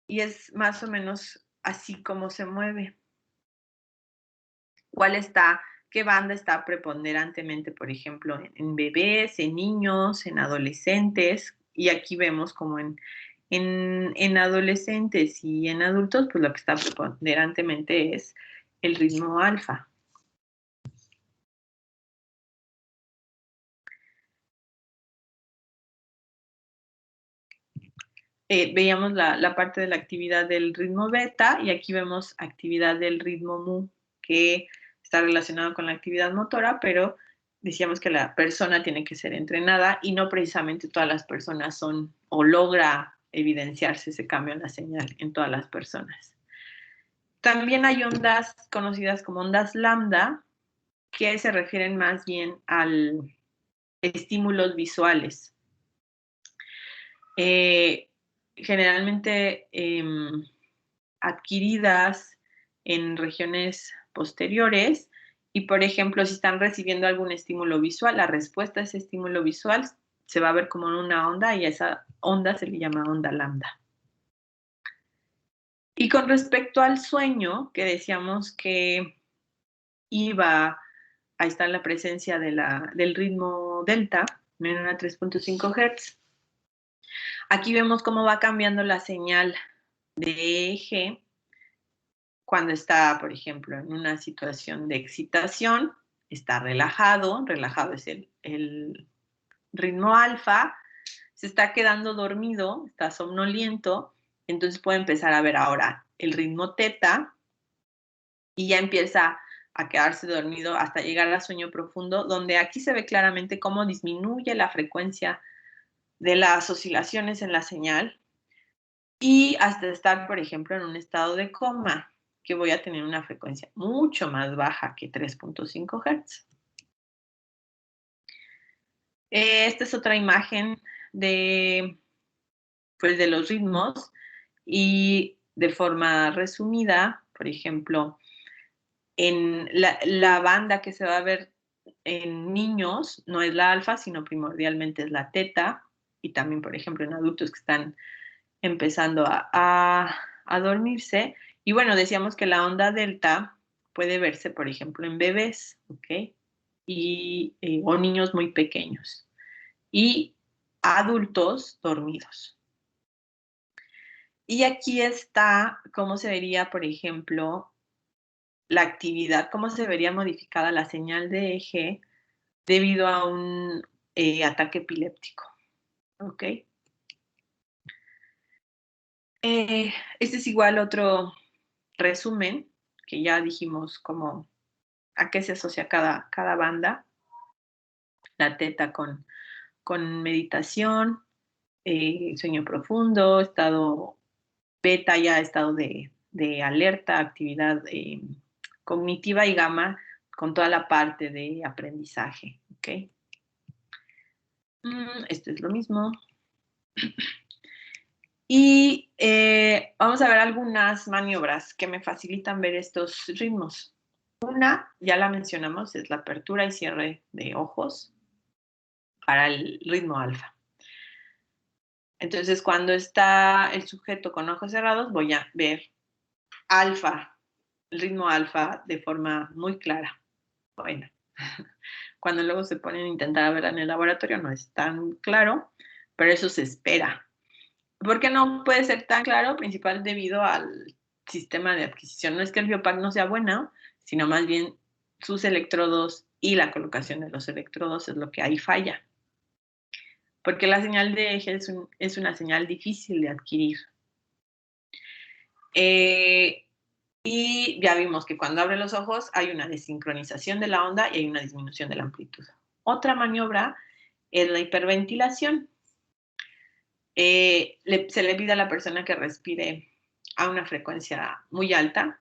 Y es más o menos así como se mueve. ¿Qué banda está preponderantemente, por ejemplo, en bebés, en niños, en adolescentes? Y aquí vemos como en adolescentes y en adultos, pues lo que está preponderantemente es el ritmo alfa. veíamos la parte de la actividad del ritmo beta y aquí vemos actividad del ritmo mu, que está relacionado con la actividad motora, pero decíamos que la persona tiene que ser entrenada y no precisamente todas las personas son o logra evidenciarse ese cambio en la señal en todas las personas. También hay ondas conocidas como ondas lambda, que se refieren más bien a estímulos visuales. Generalmente adquiridas en regiones posteriores y, por ejemplo, si están recibiendo algún estímulo visual, la respuesta a ese estímulo visual se va a ver como una onda y a esa onda se le llama onda lambda. Y con respecto al sueño, que decíamos que iba a estar la presencia del ritmo delta, menor a 3.5 Hz, aquí vemos cómo va cambiando la señal de eje cuando está, por ejemplo, en una situación de excitación, está relajado es el ritmo alfa, se está quedando dormido, está somnoliento, entonces puede empezar a ver ahora el ritmo teta y ya empieza a quedarse dormido hasta llegar al sueño profundo, donde aquí se ve claramente cómo disminuye la frecuencia de las oscilaciones en la señal y hasta estar, por ejemplo, en un estado de coma, que voy a tener una frecuencia mucho más baja que 3.5 Hz. Esta es otra imagen de, pues, de los ritmos y de forma resumida, por ejemplo, en la banda que se va a ver en niños no es la alfa, sino primordialmente es la teta, y también, por ejemplo, en adultos que están empezando a dormirse. Y bueno, decíamos que la onda delta puede verse, por ejemplo, en bebés, ¿ok? O niños muy pequeños. Y adultos dormidos. Y aquí está cómo se vería, por ejemplo, la actividad, cómo se vería modificada la señal de eje debido a un ataque epiléptico, ¿ok? Este es igual otro resumen, que ya dijimos cómo, a qué se asocia cada banda. La teta con meditación, sueño profundo, estado beta ya estado de alerta, actividad cognitiva y gamma con toda la parte de aprendizaje, ¿ok? Esto es lo mismo. Y vamos a ver algunas maniobras que me facilitan ver estos ritmos. Una, ya la mencionamos, es la apertura y cierre de ojos para el ritmo alfa. Entonces, cuando está el sujeto con ojos cerrados, voy a ver alfa, el ritmo alfa de forma muy clara. Bueno, cuando luego se ponen a intentar verla en el laboratorio no es tan claro, pero eso se espera. ¿Por qué no puede ser tan claro? Principal debido al sistema de adquisición. No es que el biopac no sea bueno, sino más bien sus electrodos y la colocación de los electrodos es lo que ahí falla. Porque la señal de eje es una señal difícil de adquirir. Y ya vimos que cuando abre los ojos hay una desincronización de la onda y hay una disminución de la amplitud. Otra maniobra es la hiperventilación. Se le pide a la persona que respire a una frecuencia muy alta,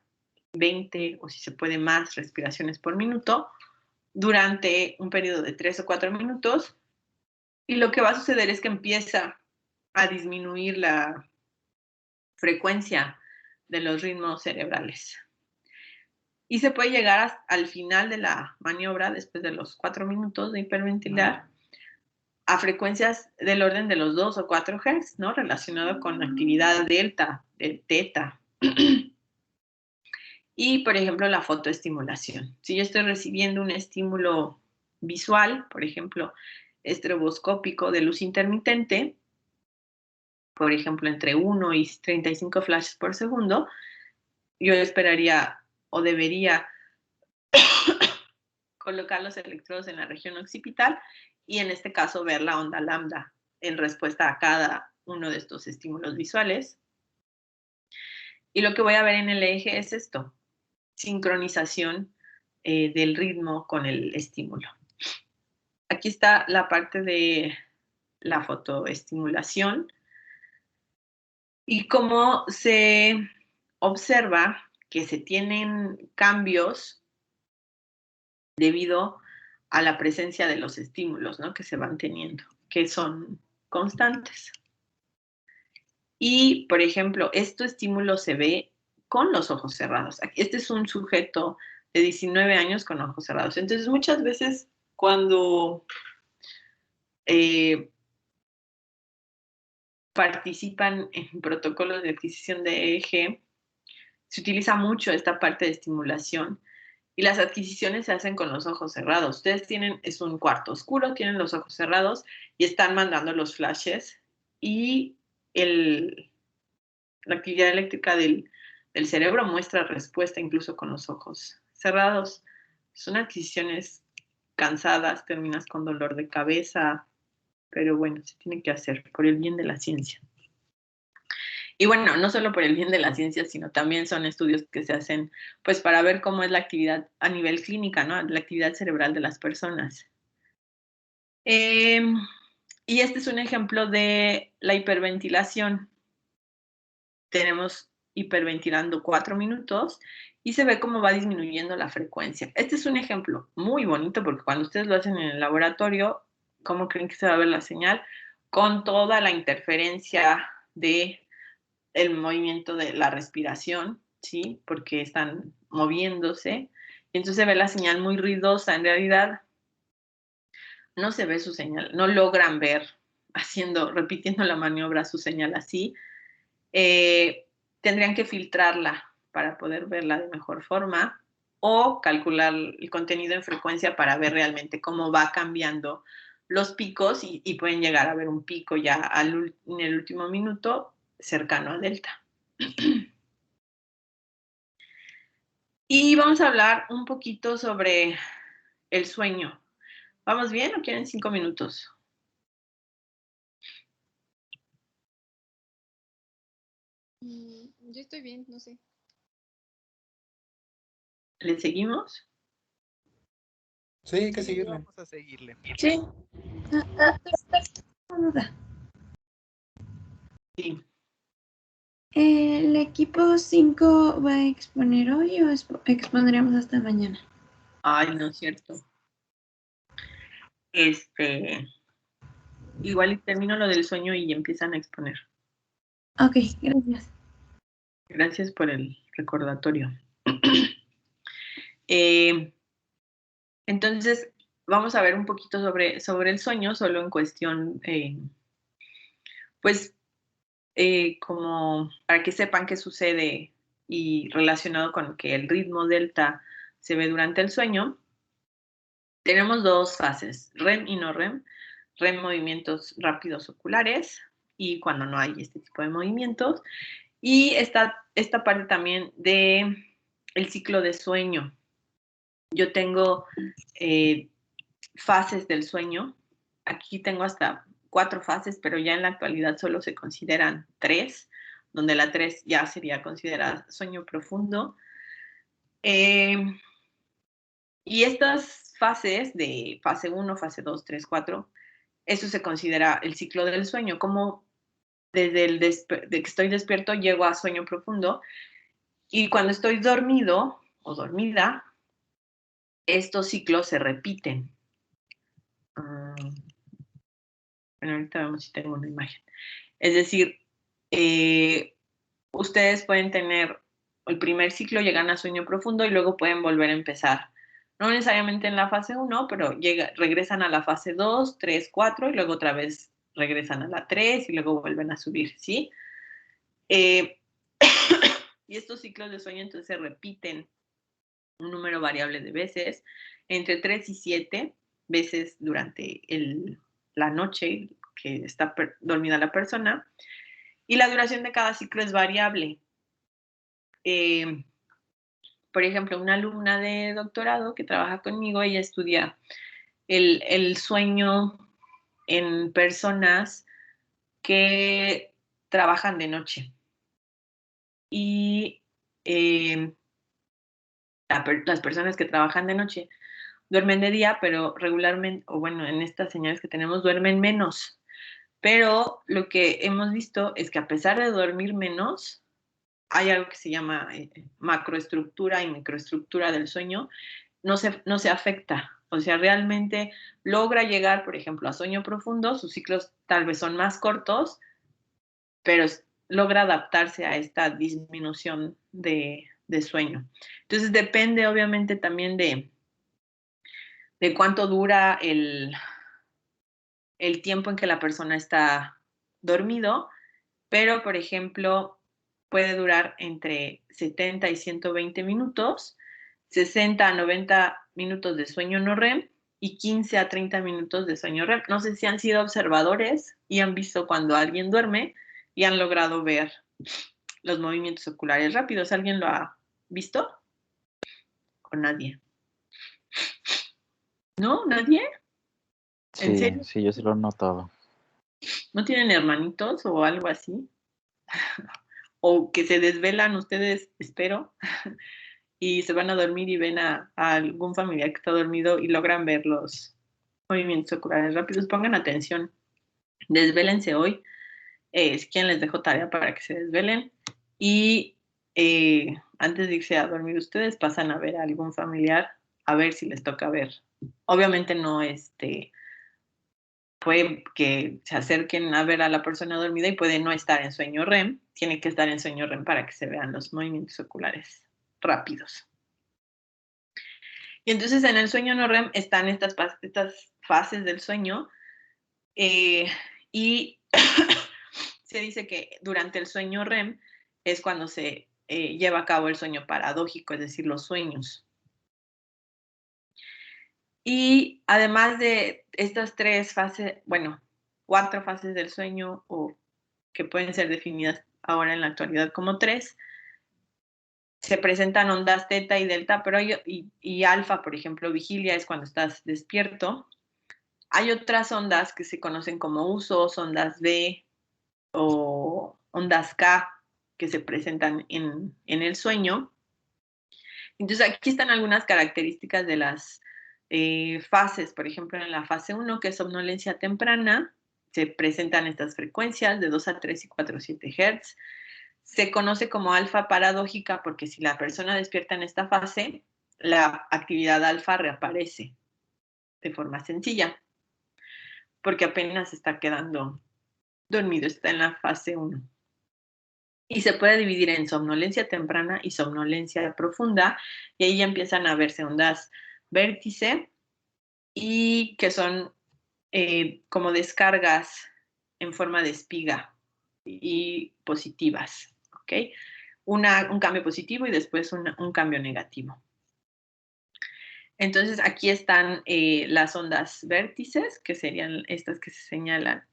20 o si se puede más respiraciones por minuto, durante un periodo de 3 o 4 minutos. Y lo que va a suceder es que empieza a disminuir la frecuencia de los ritmos cerebrales. Y se puede llegar al final de la maniobra, después de los 4 minutos de hiperventilar, a frecuencias del orden de los 2 o 4 Hz, ¿no? Relacionado con actividad delta, teta. Y, por ejemplo, la fotoestimulación. Si yo estoy recibiendo un estímulo visual, por ejemplo, estroboscópico de luz intermitente, por ejemplo, entre 1 y 35 flashes por segundo, yo esperaría o debería colocar los electrodos en la región occipital y en este caso ver la onda lambda en respuesta a cada uno de estos estímulos visuales. Y lo que voy a ver en el eje es esto, sincronización del ritmo con el estímulo. Aquí está la parte de la fotoestimulación y cómo se observa que se tienen cambios debido a la presencia de los estímulos, ¿no? Que se van teniendo, que son constantes. Y, por ejemplo, este estímulo se ve con los ojos cerrados. Este es un sujeto de 19 años con ojos cerrados. Entonces, muchas veces cuando participan en protocolos de adquisición de EEG, se utiliza mucho esta parte de estimulación y las adquisiciones se hacen con los ojos cerrados. Ustedes es un cuarto oscuro, tienen los ojos cerrados y están mandando los flashes y la actividad eléctrica del cerebro muestra respuesta incluso con los ojos cerrados. Son adquisiciones cansadas, terminas con dolor de cabeza, pero bueno, se tiene que hacer por el bien de la ciencia. Y bueno, no solo por el bien de la ciencia, sino también son estudios que se hacen pues para ver cómo es la actividad a nivel clínica, ¿no? La actividad cerebral de las personas. Y este es un ejemplo de la hiperventilación. Tenemos hiperventilando 4 minutos y se ve cómo va disminuyendo la frecuencia. Este es un ejemplo muy bonito porque cuando ustedes lo hacen en el laboratorio, ¿cómo creen que se va a ver la señal? Con toda la interferencia de el movimiento de la respiración, ¿sí? Porque están moviéndose. Y entonces se ve la señal muy ruidosa. En realidad, no se ve su señal, no logran ver repitiendo la maniobra su señal así. Tendrían que filtrarla para poder verla de mejor forma o calcular el contenido en frecuencia para ver realmente cómo va cambiando los picos y pueden llegar a ver un pico ya en el último minuto cercano a delta. Y vamos a hablar un poquito sobre el sueño. ¿Vamos bien o quieren 5 minutos? Yo estoy bien, no sé. ¿Le seguimos? Sí, hay que Sí, seguirle. vamos a seguirle. Sí. Duda. Sí. ¿El equipo 5 va a exponer hoy o expondremos hasta mañana? Ay, no es cierto. Igual y termino lo del sueño y empiezan a exponer. Ok, gracias. Gracias por el recordatorio. Entonces, vamos a ver un poquito sobre el sueño, solo en cuestión, pues, como para que sepan qué sucede y relacionado con que el ritmo delta se ve durante el sueño. Tenemos 2 fases, REM y no REM. REM, movimientos rápidos oculares, y cuando no hay este tipo de movimientos. Y esta parte también de el ciclo de sueño. Yo tengo fases del sueño. Aquí tengo hasta 4 fases, pero ya en la actualidad solo se consideran 3, donde la 3 ya sería considerada sueño profundo. Y estas fases de fase 1, fase 2, 3, 4, eso se considera el ciclo del sueño, como desde de que estoy despierto llego a sueño profundo y cuando estoy dormido o dormida, estos ciclos se repiten. Bueno, ahorita vemos si tengo una imagen. Es decir, ustedes pueden tener el primer ciclo, llegan a sueño profundo y luego pueden volver a empezar. No necesariamente en la fase 1, pero regresan a la fase 2, 3, 4 y luego otra vez regresan a la 3 y luego vuelven a subir, ¿sí? Y estos ciclos de sueño entonces se repiten un número variable de veces, entre 3 y 7 veces durante la noche que está dormida la persona, y la duración de cada ciclo es variable. Por ejemplo, una alumna de doctorado que trabaja conmigo, ella estudia el sueño en personas que trabajan de noche. Y las personas que trabajan de noche duermen de día, pero regularmente, o bueno, en estas señales que tenemos, duermen menos. Pero lo que hemos visto es que a pesar de dormir menos, hay algo que se llama macroestructura y microestructura del sueño, no se afecta. O sea, realmente logra llegar, por ejemplo, a sueño profundo, sus ciclos tal vez son más cortos, pero logra adaptarse a esta disminución de sueño. Entonces depende obviamente también de cuánto dura el tiempo en que la persona está dormido, pero por ejemplo puede durar entre 70 y 120 minutos, 60 a 90 minutos de sueño no REM y 15 a 30 minutos de sueño REM. No sé si han sido observadores y han visto cuando alguien duerme y han logrado ver los movimientos oculares rápidos. ¿Alguien lo ha visto? ¿O nadie? ¿No? ¿Nadie? ¿En Sí, serio? sí, yo sí lo he notado. ¿No tienen hermanitos o algo así? O que se desvelan ustedes, espero, y se van a dormir y ven a algún familiar que está dormido y logran ver los movimientos oculares rápidos. Pongan atención, desvélense hoy. Si quieren les dejo tarea para que se desvelen y antes de irse a dormir ustedes pasan a ver a algún familiar a ver si les toca ver. Obviamente no puede que se acerquen a ver a la persona dormida y puede no estar en sueño REM, tiene que estar en sueño REM para que se vean los movimientos oculares rápidos. Y entonces en el sueño no REM están estas fases del sueño y se dice que durante el sueño REM es cuando se lleva a cabo el sueño paradójico, es decir, los sueños. Y además de estas 3 fases, bueno, 4 fases del sueño, o que pueden ser definidas ahora en la actualidad como 3, se presentan ondas teta y delta, pero y alfa, por ejemplo, vigilia es cuando estás despierto. Hay otras ondas que se conocen como usos, ondas B o ondas K, que se presentan en el sueño. Entonces, aquí están algunas características de las fases. Por ejemplo, en la fase 1, que es somnolencia temprana, se presentan estas frecuencias de 2 a 3 y 4 a 7 Hz. Se conoce como alfa paradójica porque si la persona despierta en esta fase, la actividad alfa reaparece de forma sencilla, porque apenas está quedando dormido, está en la fase 1. Y se puede dividir en somnolencia temprana y somnolencia profunda, y ahí ya empiezan a verse ondas vértice, y que son como descargas en forma de espiga y positivas, ¿ok? Un cambio positivo y después un cambio negativo. Entonces aquí están las ondas vértices, que serían estas que se señalan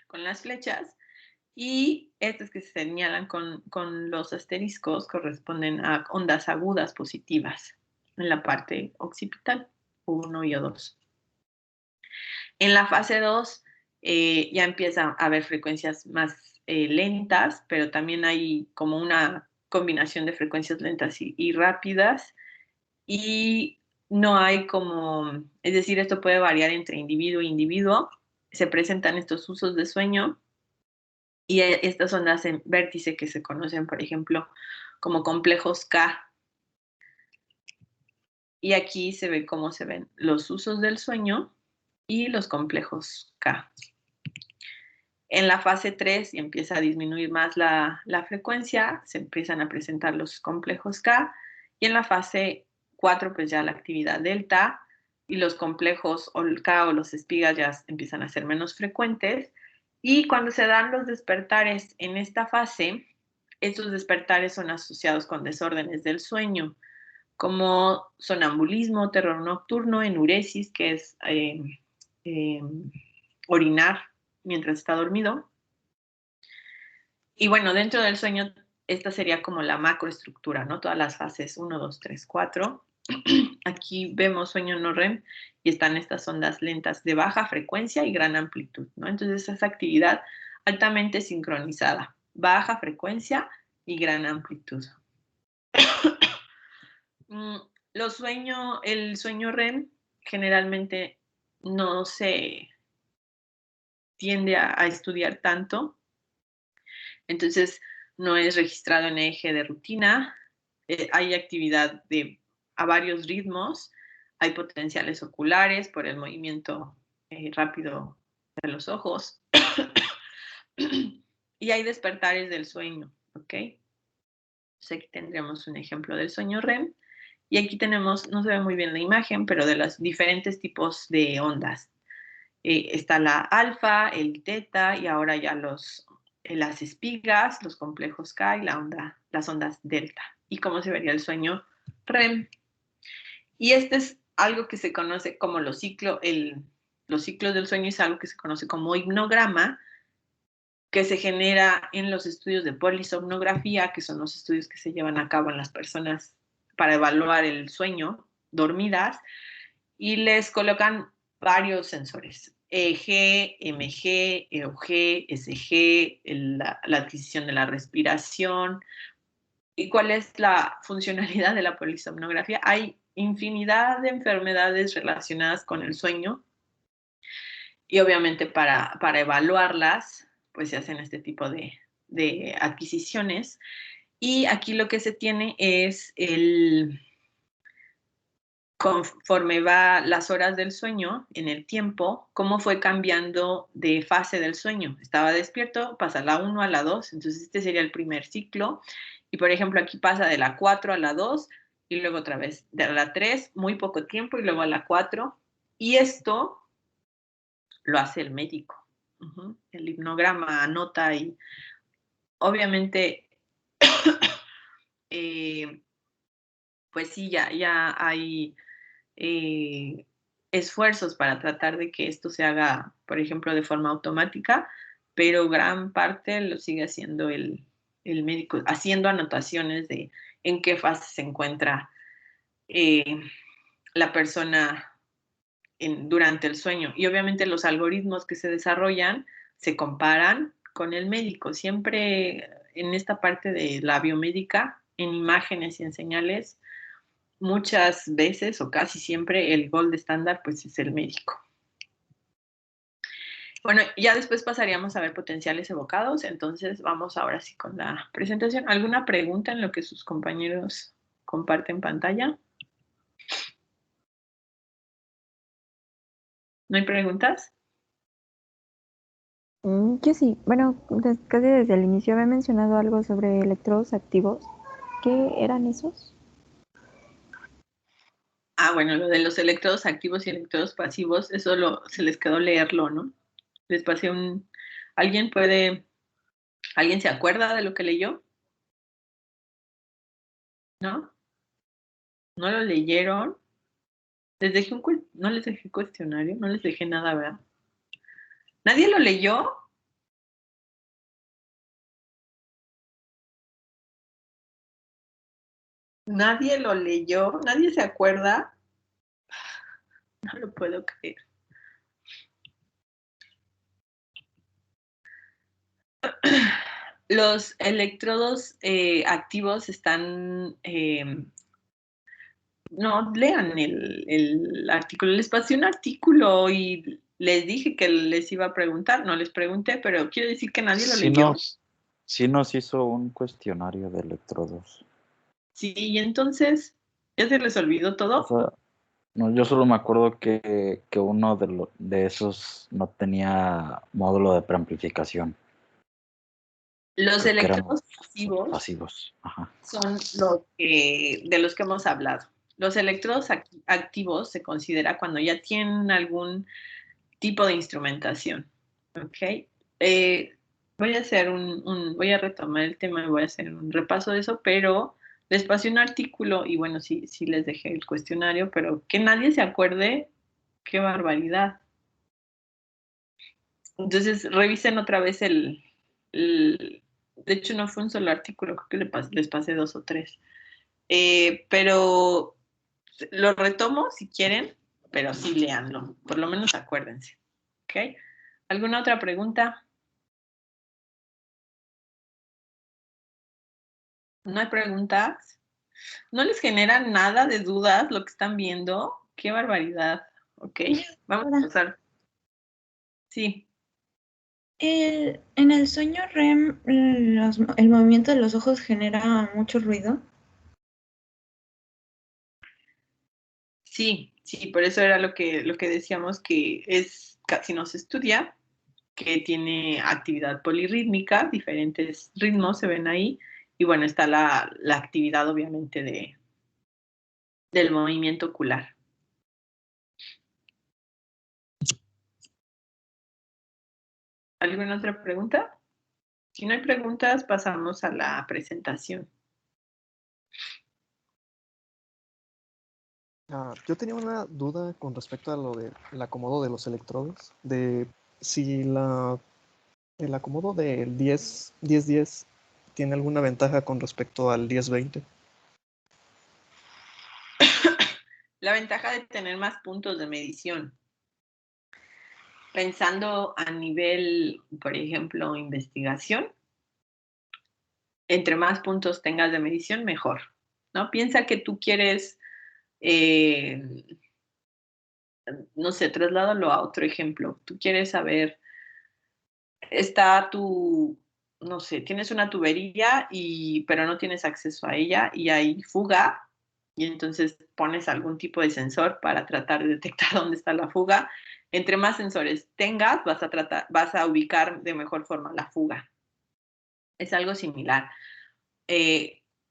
con las flechas, y estas que se señalan con los asteriscos corresponden a ondas agudas positivas en la parte occipital, O1 y O2. En la fase 2 ya empieza a haber frecuencias más lentas, pero también hay como una combinación de frecuencias lentas y rápidas, y no hay como, es decir, esto puede variar entre individuo e individuo. Se presentan estos usos de sueño y estas ondas en vértice que se conocen, por ejemplo, como complejos K. Y aquí se ve cómo se ven los usos del sueño y los complejos K. En la fase 3 y empieza a disminuir más la frecuencia, se empiezan a presentar los complejos K, y en la fase 4 pues ya la actividad delta y los complejos K o los espigas ya empiezan a ser menos frecuentes, y cuando se dan los despertares en esta fase, estos despertares son asociados con desórdenes del sueño, como sonambulismo, terror nocturno, enuresis, que es orinar mientras está dormido. Y bueno, dentro del sueño, esta sería como la macroestructura, ¿no? Todas las fases 1, 2, 3, 4. Aquí vemos sueño no REM y están estas ondas lentas de baja frecuencia y gran amplitud, ¿no? Entonces, es actividad altamente sincronizada, baja frecuencia y gran amplitud. El sueño REM generalmente no se tiende a estudiar tanto, entonces no es registrado en eje de rutina, hay actividad a varios ritmos, hay potenciales oculares por el movimiento rápido de los ojos y hay despertares del sueño, ¿ok? Entonces aquí tendríamos un ejemplo del sueño REM y aquí tenemos, no se ve muy bien la imagen, pero de los diferentes tipos de ondas. Está la alfa, el teta y ahora ya las espigas, los complejos K y las ondas delta. Y cómo se vería el sueño REM. Y este es algo que se conoce como los ciclos del sueño, es algo que se conoce como hipnograma, que se genera en los estudios de polisomnografía, que son los estudios que se llevan a cabo en las personas para evaluar el sueño dormidas, y les colocan varios sensores. EEG, MG, EOG, SG, la adquisición de la respiración. ¿Y cuál es la funcionalidad de la polisomnografía? Hay infinidad de enfermedades relacionadas con el sueño y obviamente para evaluarlas, pues se hacen este tipo de adquisiciones. Y aquí lo que se tiene es conforme va las horas del sueño en el tiempo, cómo fue cambiando de fase del sueño. Estaba despierto, pasa la 1 a la 2, entonces este sería el primer ciclo. Y por ejemplo, aquí pasa de la 4 a la 2 y luego otra vez de la 3, muy poco tiempo, y luego a la 4. Y esto lo hace el médico. El hipnograma anota y obviamente, pues sí, ya hay esfuerzos para tratar de que esto se haga, por ejemplo, de forma automática, pero gran parte lo sigue haciendo el médico, haciendo anotaciones de en qué fase se encuentra la persona durante el sueño. Y obviamente los algoritmos que se desarrollan se comparan con el médico. Siempre en esta parte de la biomédica, en imágenes y en señales, muchas veces o casi siempre el gold estándar pues es el médico. Bueno, ya después pasaríamos a ver potenciales evocados, entonces vamos ahora sí con la presentación. ¿Alguna pregunta en lo que sus compañeros comparten pantalla? ¿No hay preguntas? Yo sí, bueno, casi desde el inicio había mencionado algo sobre electrodos activos. ¿Qué eran esos? Bueno, lo de los electrodos activos y electrodos pasivos, eso se les quedó leerlo, ¿no? Les pasé ¿Alguien se acuerda de lo que leyó? ¿No? ¿No lo leyeron? No les dejé cuestionario, no les dejé nada, ¿verdad? ¿Nadie lo leyó? ¿Nadie lo leyó? ¿Nadie se acuerda? No lo puedo creer. Los electrodos activos están... no, lean el artículo. Les pasé un artículo y les dije que les iba a preguntar. No les pregunté, pero quiero decir que nadie lo leyó. Sí nos hizo un cuestionario de electrodos. Sí, y entonces, ¿ya se les olvidó todo? O sea, no, yo solo me acuerdo que uno de esos no tenía módulo de preamplificación. Los Creo que electrodos pasivos. Ajá. son de los que hemos hablado. Los electrodos activos se considera cuando ya tienen algún tipo de instrumentación. ¿Ok? Voy a retomar el tema y voy a hacer un repaso de eso, pero les pasé un artículo y bueno, sí les dejé el cuestionario, pero que nadie se acuerde, qué barbaridad. Entonces, revisen otra vez de hecho, no fue un solo artículo, creo que les pasé 2 o 3. Pero Lo retomo si quieren, pero sí léanlo. Por lo menos acuérdense. ¿Ok? ¿Alguna otra pregunta? ¿No hay preguntas? ¿No les genera nada de dudas lo que están viendo? ¡Qué barbaridad! ¿Ok? Vamos a pasar. Sí. En el sueño REM, el movimiento de los ojos genera mucho ruido. Sí, sí, por eso era lo que decíamos que es casi no se estudia, que tiene actividad polirrítmica, diferentes ritmos se ven ahí, y bueno, está la actividad obviamente del movimiento ocular. ¿Alguna otra pregunta? Si no hay preguntas, pasamos a la presentación. Yo tenía una duda con respecto a lo del acomodo de los electrodos, de si el acomodo del 10-10-10 tiene alguna ventaja con respecto al 10-20. La ventaja de tener más puntos de medición. Pensando a nivel, por ejemplo, investigación, entre más puntos tengas de medición, mejor, ¿no? Piensa que tú quieres, no sé, trasládalo a otro ejemplo. Tú quieres saber, está tu, no sé, tienes una tubería pero no tienes acceso a ella y hay fuga y entonces pones algún tipo de sensor para tratar de detectar dónde está la fuga. Entre más sensores tengas, vas a ubicar de mejor forma la fuga. Es algo similar.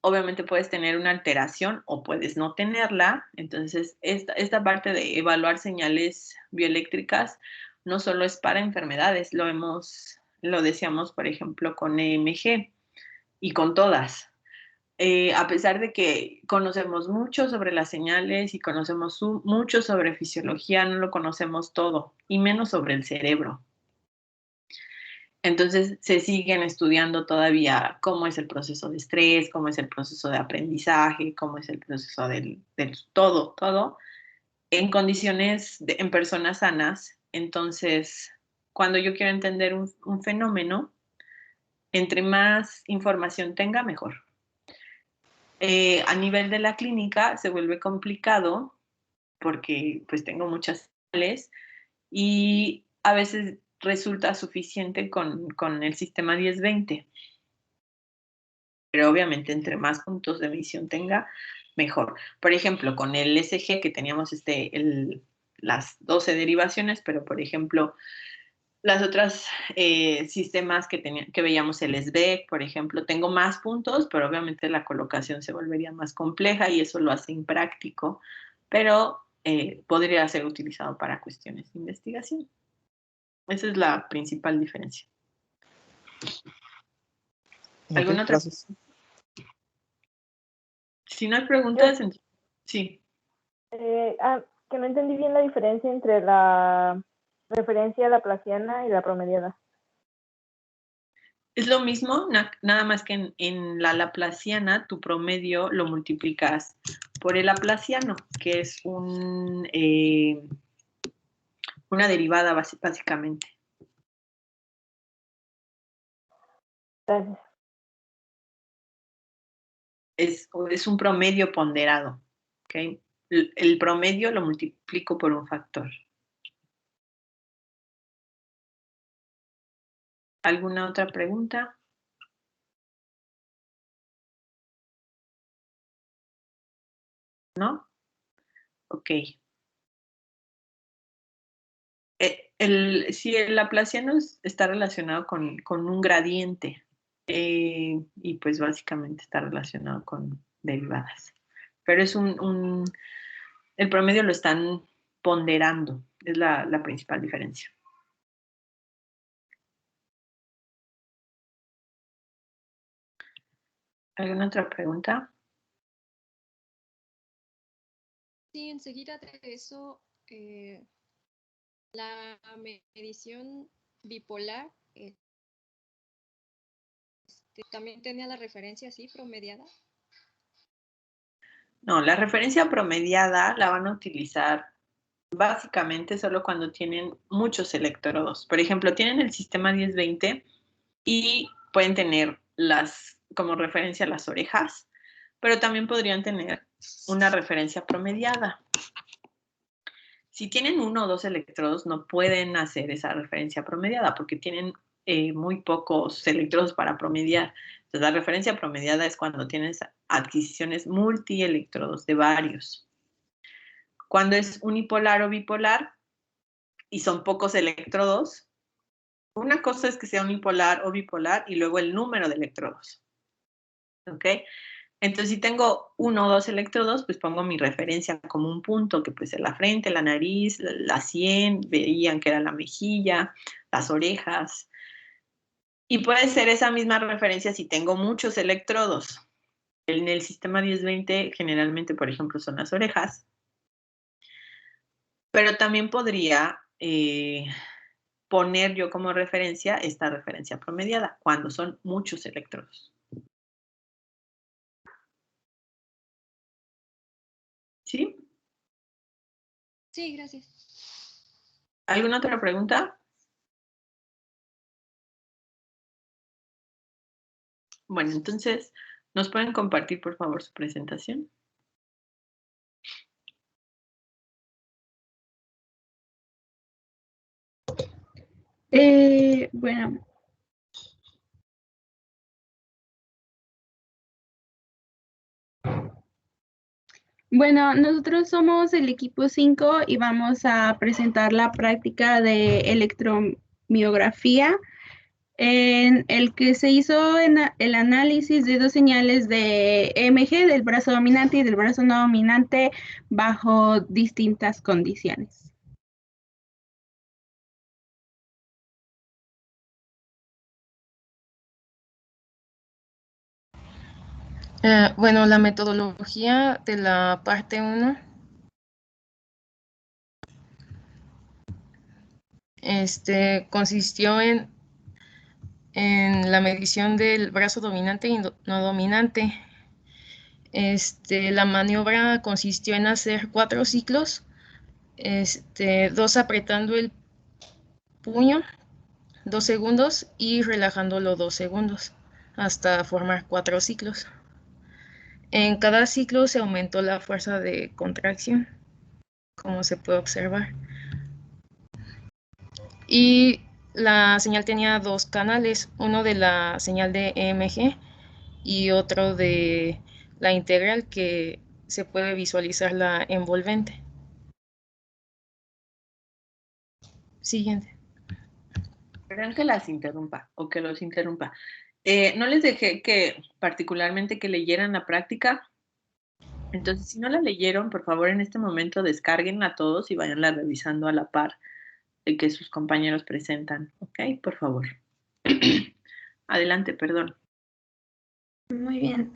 Obviamente puedes tener una alteración o puedes no tenerla. Entonces, esta parte de evaluar señales bioeléctricas no solo es para enfermedades, lo decíamos, por ejemplo, con EMG y con todas. A pesar de que conocemos mucho sobre las señales y conocemos mucho sobre fisiología, no lo conocemos todo, y menos sobre el cerebro. Entonces se siguen estudiando todavía cómo es el proceso de estrés, cómo es el proceso de aprendizaje, cómo es el proceso del todo, en condiciones, en personas sanas. Entonces, cuando yo quiero entender un fenómeno, entre más información tenga, mejor. A nivel de la clínica se vuelve complicado porque pues tengo muchas señales y a veces resulta suficiente con el sistema 10-20. Pero obviamente entre más puntos de medición tenga, mejor. Por ejemplo, con el SG que teníamos las 12 derivaciones, pero por ejemplo, las otras sistemas que veíamos, el SBEC, por ejemplo, tengo más puntos, pero obviamente la colocación se volvería más compleja y eso lo hace impráctico, pero podría ser utilizado para cuestiones de investigación. Esa es la principal diferencia. ¿Alguna otra? Gracias. Si no hay preguntas, sí. Que no entendí bien la diferencia entre la referencia laplaciana y la promediada. Es lo mismo, nada más que en la laplaciana tu promedio lo multiplicas por el laplaciano, que es una derivada básicamente. Gracias. Es un promedio ponderado, ¿ok? El promedio lo multiplico por un factor. ¿Alguna otra pregunta? ¿No? Ok. Sí, el laplaciano está relacionado con un gradiente y pues básicamente está relacionado con derivadas. Pero es el promedio lo están ponderando, es la principal diferencia. ¿Alguna otra pregunta? Sí, enseguida de eso, la medición bipolar también tenía la referencia así, promediada. No, la referencia promediada la van a utilizar básicamente solo cuando tienen muchos electrodos. Por ejemplo, tienen el sistema 1020 y pueden tener como referencia las orejas, pero también podrían tener una referencia promediada. Si tienen 1 o 2 electrodos, no pueden hacer esa referencia promediada porque tienen muy pocos electrodos para promediar. Entonces, la referencia promediada es cuando tienes adquisiciones multielectrodos de varios. Cuando es unipolar o bipolar y son pocos electrodos, una cosa es que sea unipolar o bipolar y luego el número de electrodos. ¿Ok? Entonces, si tengo 1 o 2 electrodos, pues pongo mi referencia como un punto, que puede ser la frente, la nariz, la sien, veían que era la mejilla, las orejas. Y puede ser esa misma referencia si tengo muchos electrodos. En el sistema 1020, generalmente, por ejemplo, son las orejas. Pero también podría poner yo como referencia esta referencia promediada, cuando son muchos electrodos. ¿Sí? Sí, gracias. ¿Alguna otra pregunta? Bueno, entonces, ¿nos pueden compartir, por favor, su presentación? Bueno. Bueno, nosotros somos el equipo 5 y vamos a presentar la práctica de electromiografía en el que se hizo el análisis de 2 señales de EMG del brazo dominante y del brazo no dominante bajo distintas condiciones. Bueno, la metodología de la parte 1 consistió en la medición del brazo dominante y no dominante. La maniobra consistió en hacer 4 ciclos, 2 apretando el puño 2 segundos y relajándolo 2 segundos hasta formar 4 ciclos. En cada ciclo se aumentó la fuerza de contracción, como se puede observar. Y la señal tenía 2 canales, uno de la señal de EMG y otro de la integral, que se puede visualizar la envolvente. Siguiente. Perdón que las interrumpa o que los interrumpa. No les dejé que particularmente que leyeran la práctica. Entonces, si no la leyeron, por favor, en este momento descárguenla todos y vayanla revisando a la par de que sus compañeros presentan. ¿Ok? Por favor. Adelante, perdón. Muy bien.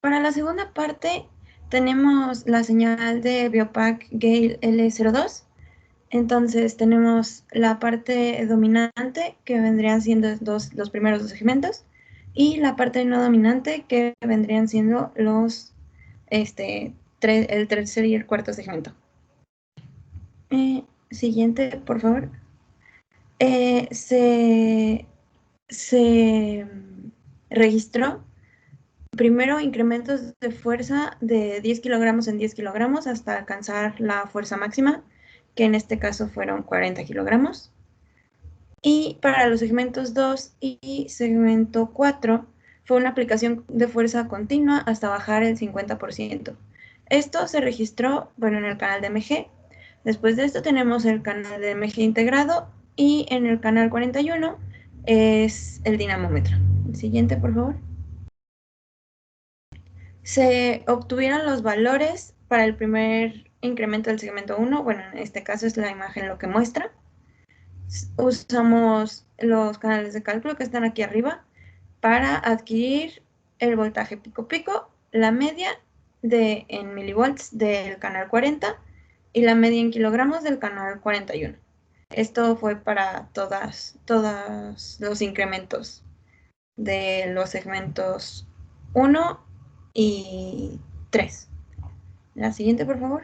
Para la segunda parte tenemos la señal de Biopac Gale L02. Entonces tenemos la parte dominante, que vendrían siendo los primeros 2 segmentos, y la parte no dominante, que vendrían siendo el tercer y el cuarto segmento. Siguiente, por favor. Se registró primero incrementos de fuerza de 10 kilogramos en 10 kilogramos hasta alcanzar la fuerza máxima, que en este caso fueron 40 kilogramos. Y para los segmentos 2 y segmento 4 fue una aplicación de fuerza continua hasta bajar el 50%. Esto se registró, bueno, en el canal de MG. Después de esto tenemos el canal de MG integrado y en el canal 41 es el dinamómetro. El siguiente, por favor. Se obtuvieron los valores para el primer incremento del segmento 1. Bueno, en este caso es la imagen lo que muestra. Usamos los canales de cálculo que están aquí arriba para adquirir el voltaje pico-pico, la media en milivolts del canal 40 y la media en kilogramos del canal 41. Esto fue para todos los incrementos de los segmentos 1 y 3. La siguiente, por favor.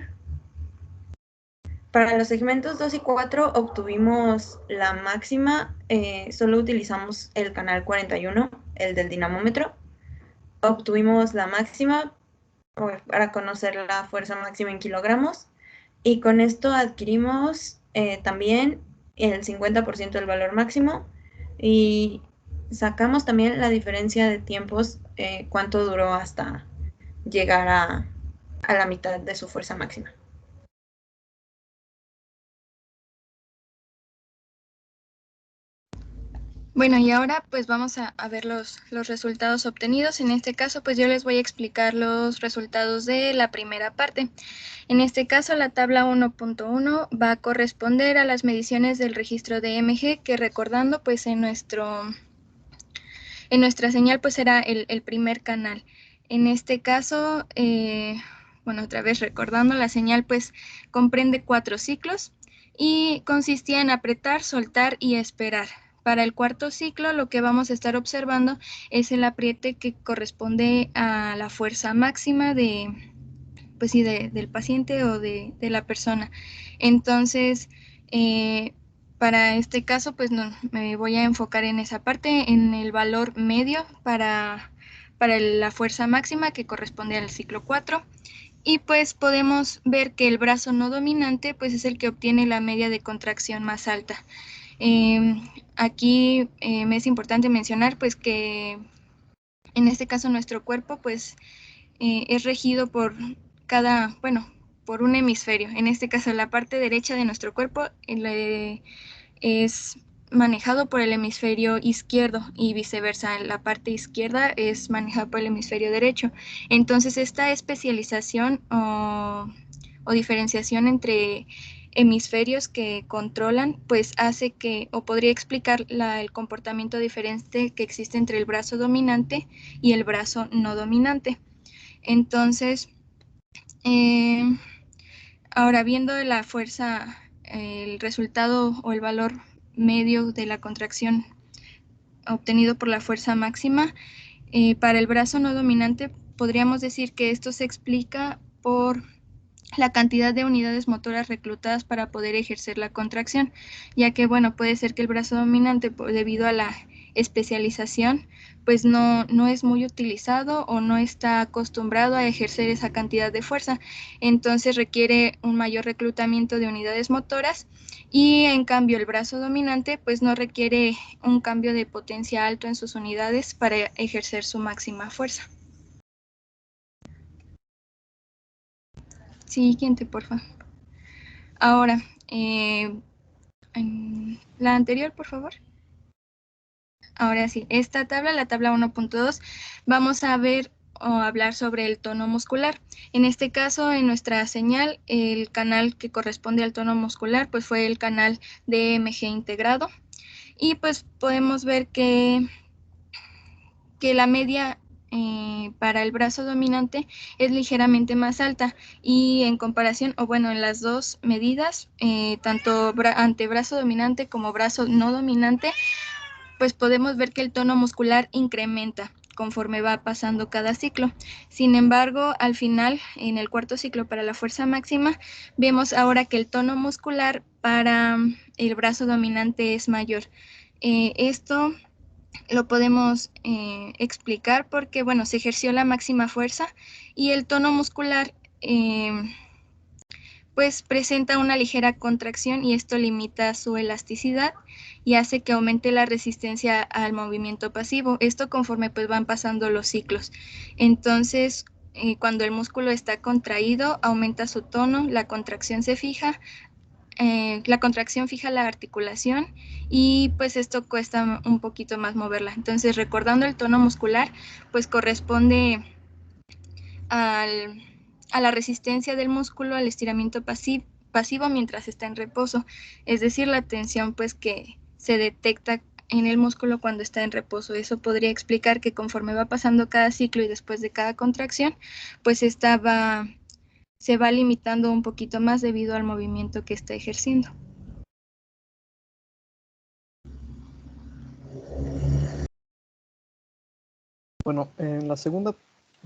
Para los segmentos 2 y 4 obtuvimos la máxima, solo utilizamos el canal 41, el del dinamómetro. Obtuvimos la máxima para conocer la fuerza máxima en kilogramos y con esto adquirimos también el 50% del valor máximo y sacamos también la diferencia de tiempos, cuánto duró hasta llegar a la mitad de su fuerza máxima. Bueno, y ahora pues vamos a ver los resultados obtenidos. En este caso pues yo les voy a explicar los resultados de la primera parte. En este caso la tabla 1.1 va a corresponder a las mediciones del registro de EMG, que recordando pues en nuestra señal pues era el primer canal. En este caso, bueno, otra vez recordando, la señal pues comprende 4 ciclos y consistía en apretar, soltar y esperar. Para el cuarto ciclo lo que vamos a estar observando es el apriete que corresponde a la fuerza máxima pues sí, del paciente o de la persona. Entonces, para este caso, pues no, me voy a enfocar en esa parte, en el valor medio para la fuerza máxima que corresponde al ciclo 4. Y pues podemos ver que el brazo no dominante pues es el que obtiene la media de contracción más alta. Aquí me es importante mencionar pues que en este caso nuestro cuerpo pues es regido por por un hemisferio. En este caso la parte derecha de nuestro cuerpo es manejado por el hemisferio izquierdo y viceversa, la parte izquierda es manejada por el hemisferio derecho. Entonces esta especialización o diferenciación entre hemisferios que controlan, pues hace que, o podría explicar el comportamiento diferente que existe entre el brazo dominante y el brazo no dominante. Entonces, ahora viendo la fuerza, el resultado o el valor medio de la contracción obtenido por la fuerza máxima, para el brazo no dominante podríamos decir que esto se explica por la cantidad de unidades motoras reclutadas para poder ejercer la contracción, ya que, bueno, puede ser que el brazo dominante, debido a la especialización, pues no es muy utilizado o no está acostumbrado a ejercer esa cantidad de fuerza, entonces requiere un mayor reclutamiento de unidades motoras, y en cambio el brazo dominante pues no requiere un cambio de potencia alto en sus unidades para ejercer su máxima fuerza. Siguiente, por favor. Ahora, la anterior, por favor. Ahora sí, esta tabla, la tabla 1.2, vamos a ver o hablar sobre el tono muscular. En este caso, en nuestra señal, el canal que corresponde al tono muscular, pues fue el canal de EMG integrado. Y pues podemos ver que la media para el brazo dominante es ligeramente más alta, y en comparación, o bueno, en las dos medidas, tanto antebrazo dominante como brazo no dominante, pues podemos ver que el tono muscular incrementa conforme va pasando cada ciclo. Sin embargo, al final, en el cuarto ciclo para la fuerza máxima, vemos ahora que el tono muscular para el brazo dominante es mayor. Esto lo podemos explicar porque, bueno, se ejerció la máxima fuerza y el tono muscular pues presenta una ligera contracción, y esto limita su elasticidad y hace que aumente la resistencia al movimiento pasivo. Esto conforme pues van pasando los ciclos. Entonces, cuando el músculo está contraído, aumenta su tono, la contracción se fija, la contracción fija la articulación, y pues esto cuesta un poquito más moverla. Entonces, recordando el tono muscular, pues corresponde a la resistencia del músculo al estiramiento pasivo mientras está en reposo, es decir, la tensión pues que se detecta en el músculo cuando está en reposo. Eso podría explicar que conforme va pasando cada ciclo y después de cada contracción, pues se va limitando un poquito más debido al movimiento que está ejerciendo. Bueno, en la segunda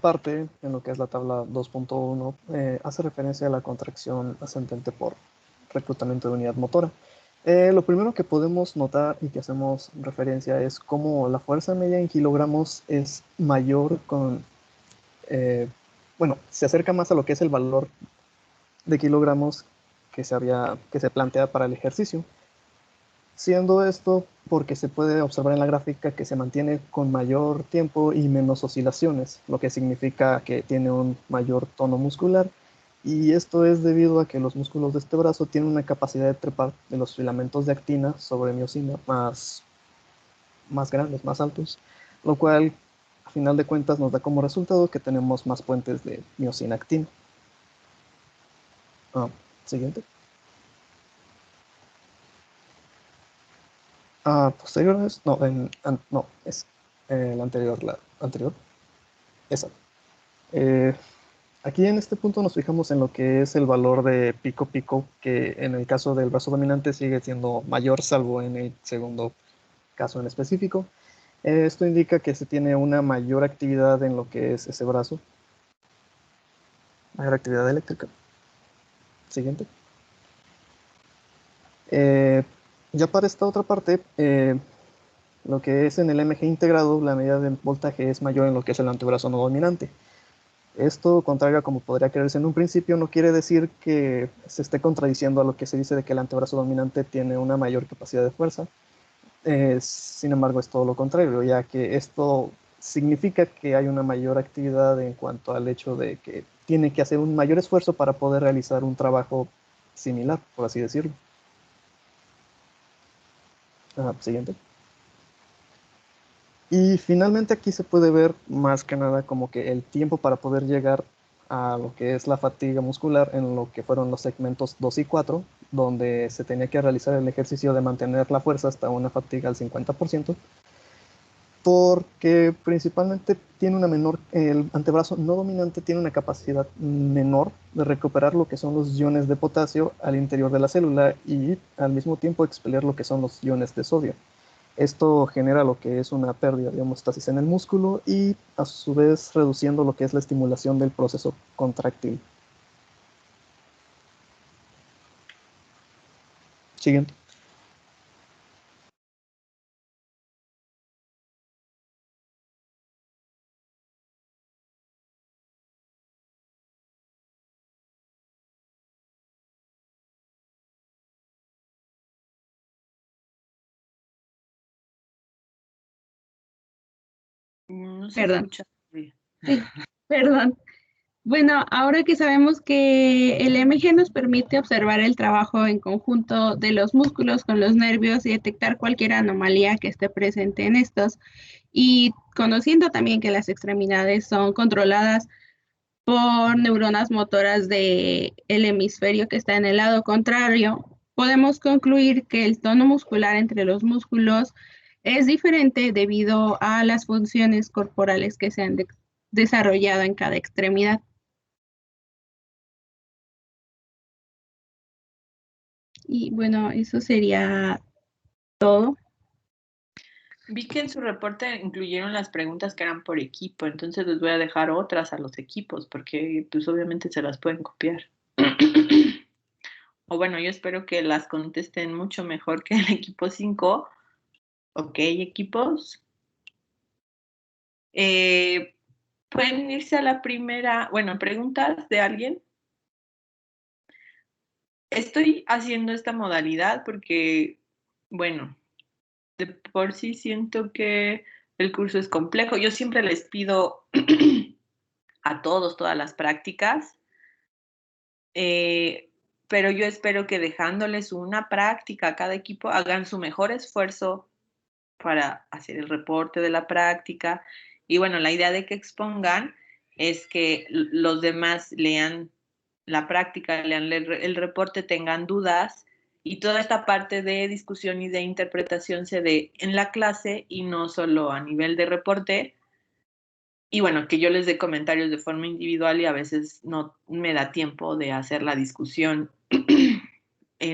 parte, en lo que es la tabla 2.1, hace referencia a la contracción ascendente por reclutamiento de unidad motora. Lo primero que podemos notar y que hacemos referencia es cómo la fuerza media en kilogramos es mayor bueno, se acerca más a lo que es el valor de kilogramos que se plantea para el ejercicio. Siendo esto porque se puede observar en la gráfica que se mantiene con mayor tiempo y menos oscilaciones, lo que significa que tiene un mayor tono muscular, y esto es debido a que los músculos de este brazo tienen una capacidad de trepar de los filamentos de actina sobre miosina más grandes, más altos, lo cual a final de cuentas nos da como resultado que tenemos más puentes de miosina actina. Siguiente. Posterior a esto, no, es la anterior, esa. Aquí en este punto nos fijamos en lo que es el valor de pico, que en el caso del brazo dominante sigue siendo mayor, salvo en el segundo caso en específico. Esto indica que se tiene una mayor actividad en lo que es ese brazo, mayor actividad eléctrica. Siguiente. Ya para esta otra parte, lo que es en el MG integrado, la medida de voltaje es mayor en lo que es el antebrazo no dominante. Esto, contrario a como podría creerse en un principio, no quiere decir que se esté contradiciendo a lo que se dice de que el antebrazo dominante tiene una mayor capacidad de fuerza. Sin embargo, es todo lo contrario, ya que esto significa que hay una mayor actividad en cuanto al hecho de que tiene que hacer un mayor esfuerzo para poder realizar un trabajo similar, por así decirlo. Siguiente. Y finalmente aquí se puede ver más que nada como que el tiempo para poder llegar a lo que es la fatiga muscular en lo que fueron los segmentos 2 y 4, donde se tenía que realizar el ejercicio de mantener la fuerza hasta una fatiga al 50%, porque principalmente tiene el antebrazo no dominante tiene una capacidad menor de recuperar lo que son los iones de potasio al interior de la célula y al mismo tiempo expeler lo que son los iones de sodio. Esto genera lo que es una pérdida de homeostasis en el músculo y a su vez reduciendo lo que es la estimulación del proceso contráctil. Siguiente. No se Perdón. escucha bien. Sí, perdón. Bueno, ahora que sabemos que el MG nos permite observar el trabajo en conjunto de los músculos con los nervios y detectar cualquier anomalía que esté presente en estos, y conociendo también que las extremidades son controladas por neuronas motoras del hemisferio que está en el lado contrario, podemos concluir que el tono muscular entre los músculos es diferente debido a las funciones corporales que se han desarrollado en cada extremidad. Y bueno, eso sería todo. Vi que en su reporte incluyeron las preguntas que eran por equipo, entonces les voy a dejar otras a los equipos porque pues obviamente se las pueden copiar. O bueno, yo espero que las contesten mucho mejor que el equipo 5. Ok, equipos. Pueden irse a la primera, bueno, preguntas de alguien. Estoy haciendo esta modalidad porque, bueno, de por sí siento que el curso es complejo. Yo siempre les pido a todos todas las prácticas, pero yo espero que dejándoles una práctica a cada equipo hagan su mejor esfuerzo para hacer el reporte de la práctica. Y bueno, la idea de que expongan es que los demás lean la práctica, lean el reporte, tengan dudas y toda esta parte de discusión y de interpretación se dé en la clase y no solo a nivel de reporte. Y bueno, que yo les dé comentarios de forma individual y a veces no me da tiempo de hacer la discusión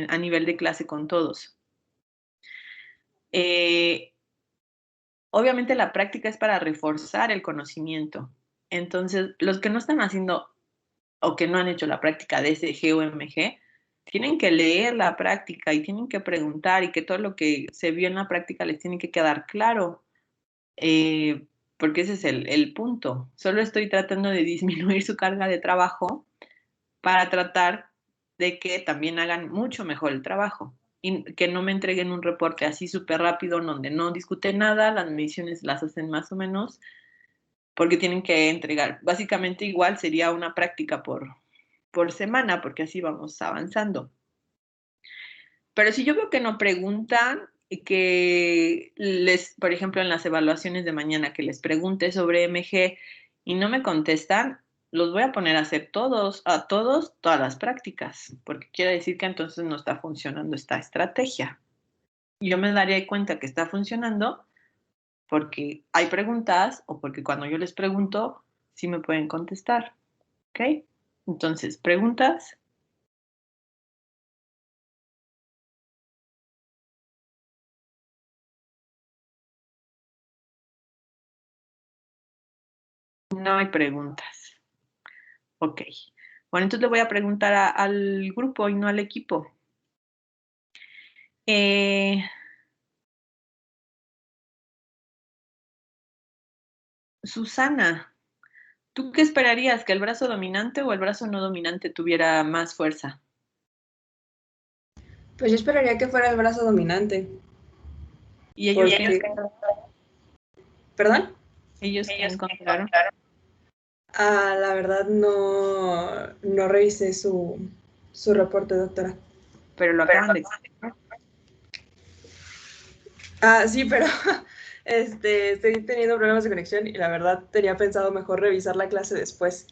a nivel de clase con todos. Obviamente la práctica es para reforzar el conocimiento Entonces, los que no están haciendo o que no han hecho la práctica de SG o MG, tienen que leer la práctica y tienen que preguntar y que todo lo que se vio en la práctica les tiene que quedar claro, porque ese es el punto. Solo estoy tratando de disminuir su carga de trabajo para tratar de que también hagan mucho mejor el trabajo y que no me entreguen un reporte así súper rápido donde no discuten nada, las mediciones las hacen más o menos, porque tienen que entregar. Básicamente igual sería una práctica por semana, porque así vamos avanzando. Pero si yo veo que no preguntan y que les, por ejemplo, en las evaluaciones de mañana, que les pregunte sobre MG y no me contestan, los voy a poner a hacer todas las prácticas, porque quiere decir que entonces no está funcionando esta estrategia. Yo me daría cuenta que está funcionando porque hay preguntas o porque cuando yo les pregunto, sí me pueden contestar. ¿Ok? Entonces, preguntas. No hay preguntas. Ok. Bueno, entonces le voy a preguntar al grupo y no al equipo. Susana, ¿tú qué esperarías? ¿Que el brazo dominante o el brazo no dominante tuviera más fuerza? Pues yo esperaría que fuera el brazo dominante. ¿Y ellos qué? ¿Perdón? ¿Ellos qué encontraron? La verdad no revisé su reporte, doctora. Pero lo acaban de... Sí, pero estoy teniendo problemas de conexión y la verdad tenía pensado mejor revisar la clase después.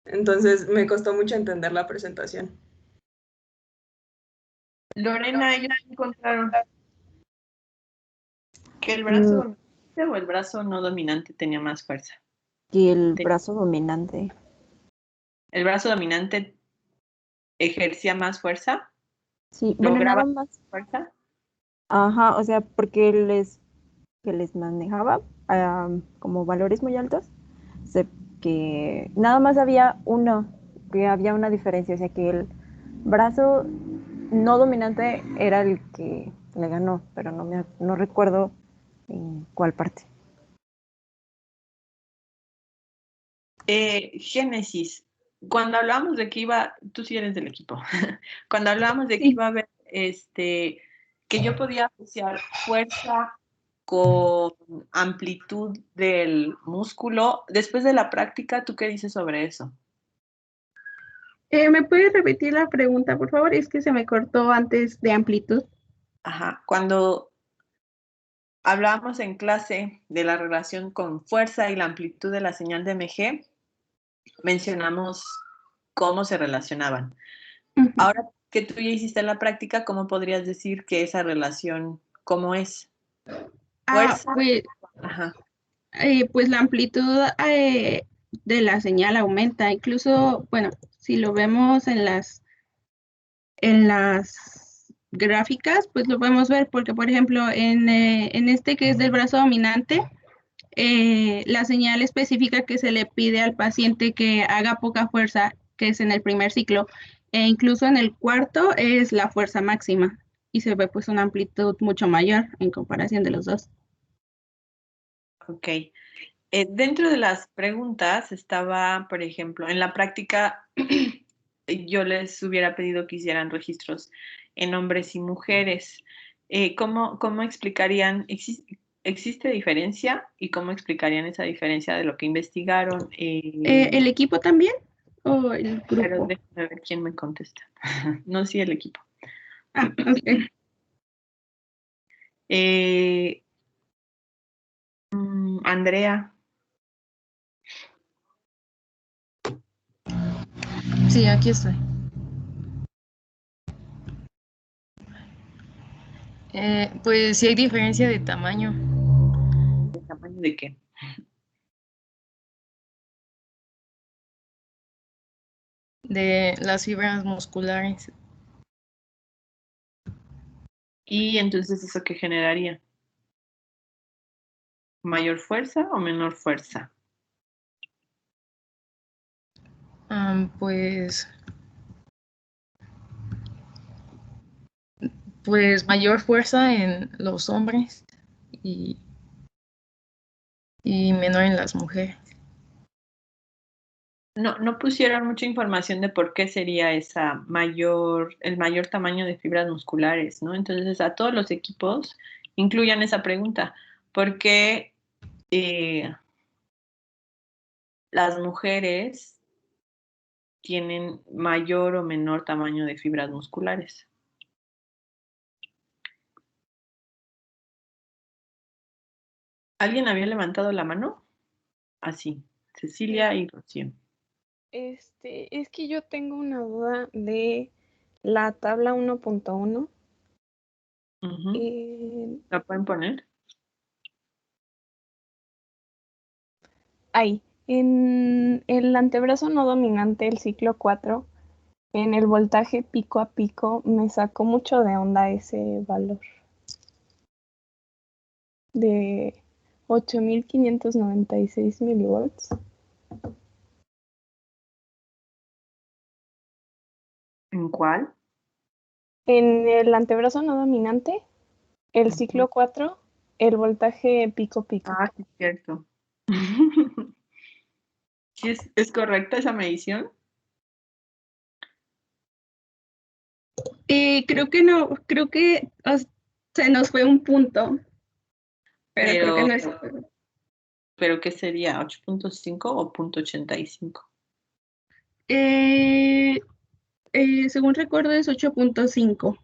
Entonces me costó mucho entender la presentación. Lorena, ellos encontraron que el brazo dominante o el brazo no dominante tenía más fuerza. Y el brazo dominante. ¿El brazo dominante ejercía más fuerza? Sí, bueno, nada ¿Lograba más. fuerza? Ajá, o sea, porque les manejaba como valores muy altos, que nada más había que había una diferencia, o sea, que el brazo no dominante era el que le ganó, pero no recuerdo en cuál parte. Génesis, cuando hablábamos de que tú sí eres del equipo, cuando hablábamos de que Sí. iba a haber, que yo podía asociar fuerza con amplitud del músculo, después de la práctica, ¿tú qué dices sobre eso? ¿Me puedes repetir la pregunta, por favor? Es que se me cortó antes de amplitud. Ajá, cuando hablábamos en clase de la relación con fuerza y la amplitud de la señal de MG, mencionamos cómo se relacionaban. Ujú. Ahora que tú ya hiciste la práctica, ¿cómo podrías decir que esa relación, cómo es? Fuerza. Ajá. Pues la amplitud de la señal aumenta. Incluso, bueno, si lo vemos en las gráficas, pues lo podemos ver porque, por ejemplo, en este que es del brazo dominante, la señal específica que se le pide al paciente que haga poca fuerza, que es en el primer ciclo, e incluso en el cuarto es la fuerza máxima y se ve pues una amplitud mucho mayor en comparación de los dos. Ok. Dentro de las preguntas estaba, por ejemplo, en la práctica, yo les hubiera pedido que hicieran registros en hombres y mujeres. ¿Cómo explicarían? ¿Existe diferencia? ¿Y cómo explicarían esa diferencia de lo que investigaron? ¿El equipo también o el Pero grupo? déjame ver quién me contesta. No, sí, el equipo. Ok. Andrea. Sí, aquí estoy. Pues sí hay diferencia de tamaño. ¿El tamaño de qué? De las fibras musculares. Y entonces, ¿eso qué generaría? ¿Mayor fuerza o menor fuerza? Pues mayor fuerza en los hombres y, y menor en las mujeres. No pusieron mucha información de por qué sería el mayor tamaño de fibras musculares, ¿no? Entonces, a todos los equipos incluyan esa pregunta. ¿Por qué las mujeres tienen mayor o menor tamaño de fibras musculares? ¿Alguien había levantado la mano? Así, Cecilia y Rocío. Es que yo tengo una duda de la tabla 1.1. ¿La pueden poner? Ahí, en el antebrazo no dominante, el ciclo 4, en el voltaje pico a pico, me sacó mucho de onda ese valor de 8.596 milivolts. ¿En cuál? En el antebrazo no dominante, el ciclo 4, el voltaje pico pico. Ah, sí, cierto. ¿Sí es correcta esa medición? Creo que no, creo que se nos fue un punto, pero creo que no es. ¿Pero qué sería? ¿8.5 o .85? Según recuerdo es 8.5.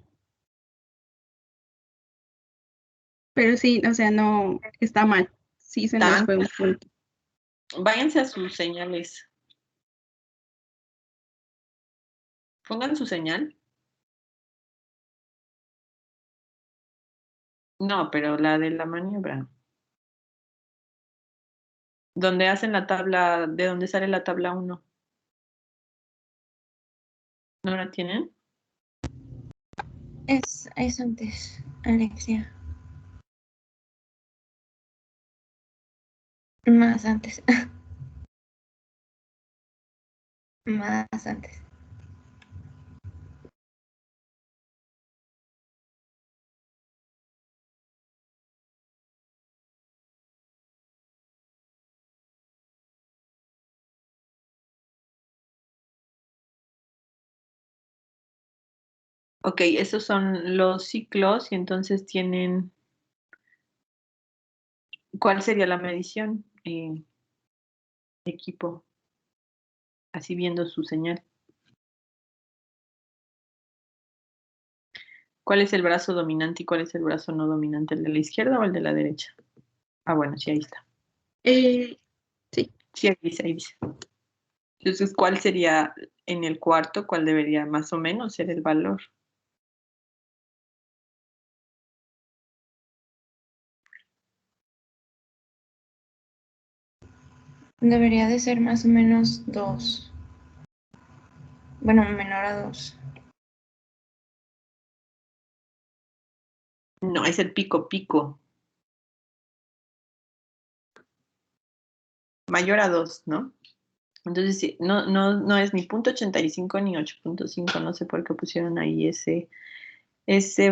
Pero sí, o sea, no está mal. Sí, se nos fue un punto. Váyanse a sus señales. Pongan su señal. No, pero la de la maniobra. Donde hacen la tabla, de donde sale la tabla 1. ¿No la tienen? Es antes, Alexia. Más antes. Más antes. Ok, esos son los ciclos y entonces tienen... ¿Cuál sería la medición? Equipo. Así viendo su señal. ¿Cuál es el brazo dominante y cuál es el brazo no dominante? ¿El de la izquierda o el de la derecha? Ah, bueno, sí, ahí está. Sí. Sí, ahí dice, ahí dice. Entonces, ¿cuál sería en el cuarto? ¿Cuál debería más o menos ser el valor? Debería de ser más o menos 2. Bueno, menor a 2. No, es el pico pico. Mayor a 2, ¿no? Entonces, sí, no es ni .85 ni 8.5. No sé por qué pusieron ahí ese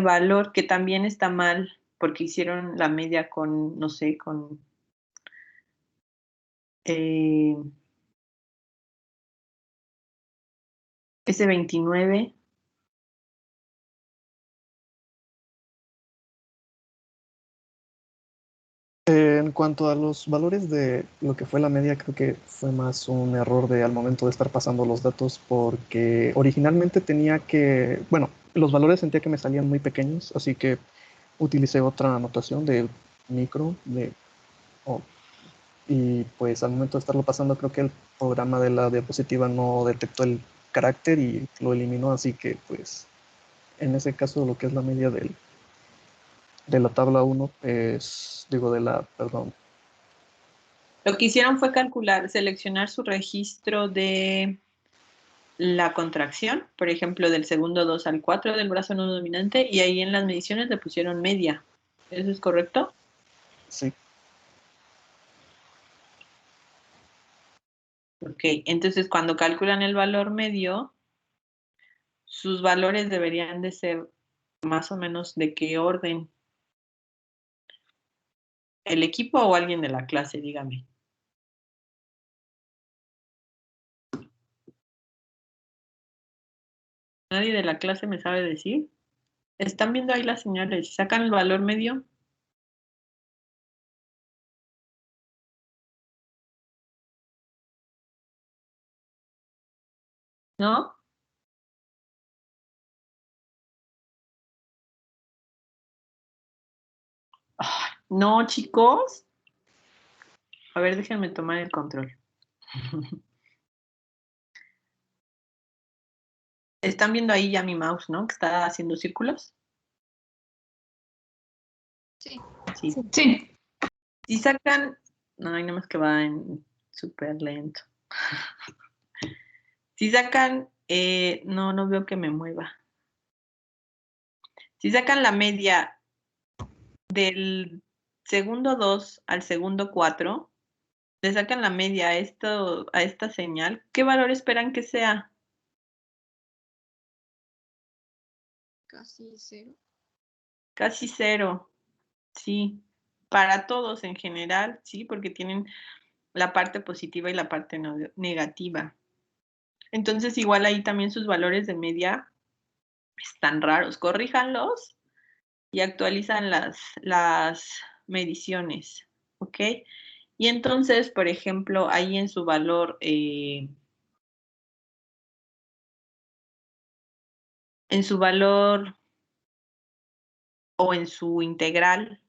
valor, que también está mal, porque hicieron la media con, no sé, con... ese 29. En cuanto a los valores de lo que fue la media, creo que fue más un error al momento de estar pasando los datos, porque originalmente tenía que, bueno, los valores sentía que me salían muy pequeños, así que utilicé otra anotación de micro, y pues al momento de estarlo pasando creo que el programa de la diapositiva no detectó el carácter y lo eliminó, así que pues en ese caso lo que es la media de la tabla 1 es, perdón. Lo que hicieron fue seleccionar su registro de la contracción, por ejemplo, del segundo 2 al 4 del brazo no dominante, y ahí en las mediciones le pusieron media. ¿Eso es correcto? Sí. Ok. entonces cuando calculan el valor medio, sus valores deberían de ser más o menos de qué orden. ¿El equipo o alguien de la clase? Dígame. ¿Nadie de la clase me sabe decir? ¿Están viendo ahí las señales? ¿Sacan el valor medio? ¿No? Ay, no, chicos. A ver, déjenme tomar el control. Están viendo ahí ya mi mouse, ¿no? Que está haciendo círculos. Sí. Sí. Sí. Si sacan, no, hay nada más que va en súper lento. Si sacan, no veo que me mueva. Si sacan la media del segundo 2 al segundo 4, le sacan la media a esta señal, ¿qué valor esperan que sea? Casi cero. Casi cero, sí. Para todos en general, sí, porque tienen la parte positiva y la parte negativa. Entonces, igual ahí también sus valores de media están raros. Corríjanlos y actualizan las mediciones, ¿ok? Y entonces, por ejemplo, ahí en su valor, o en su integral,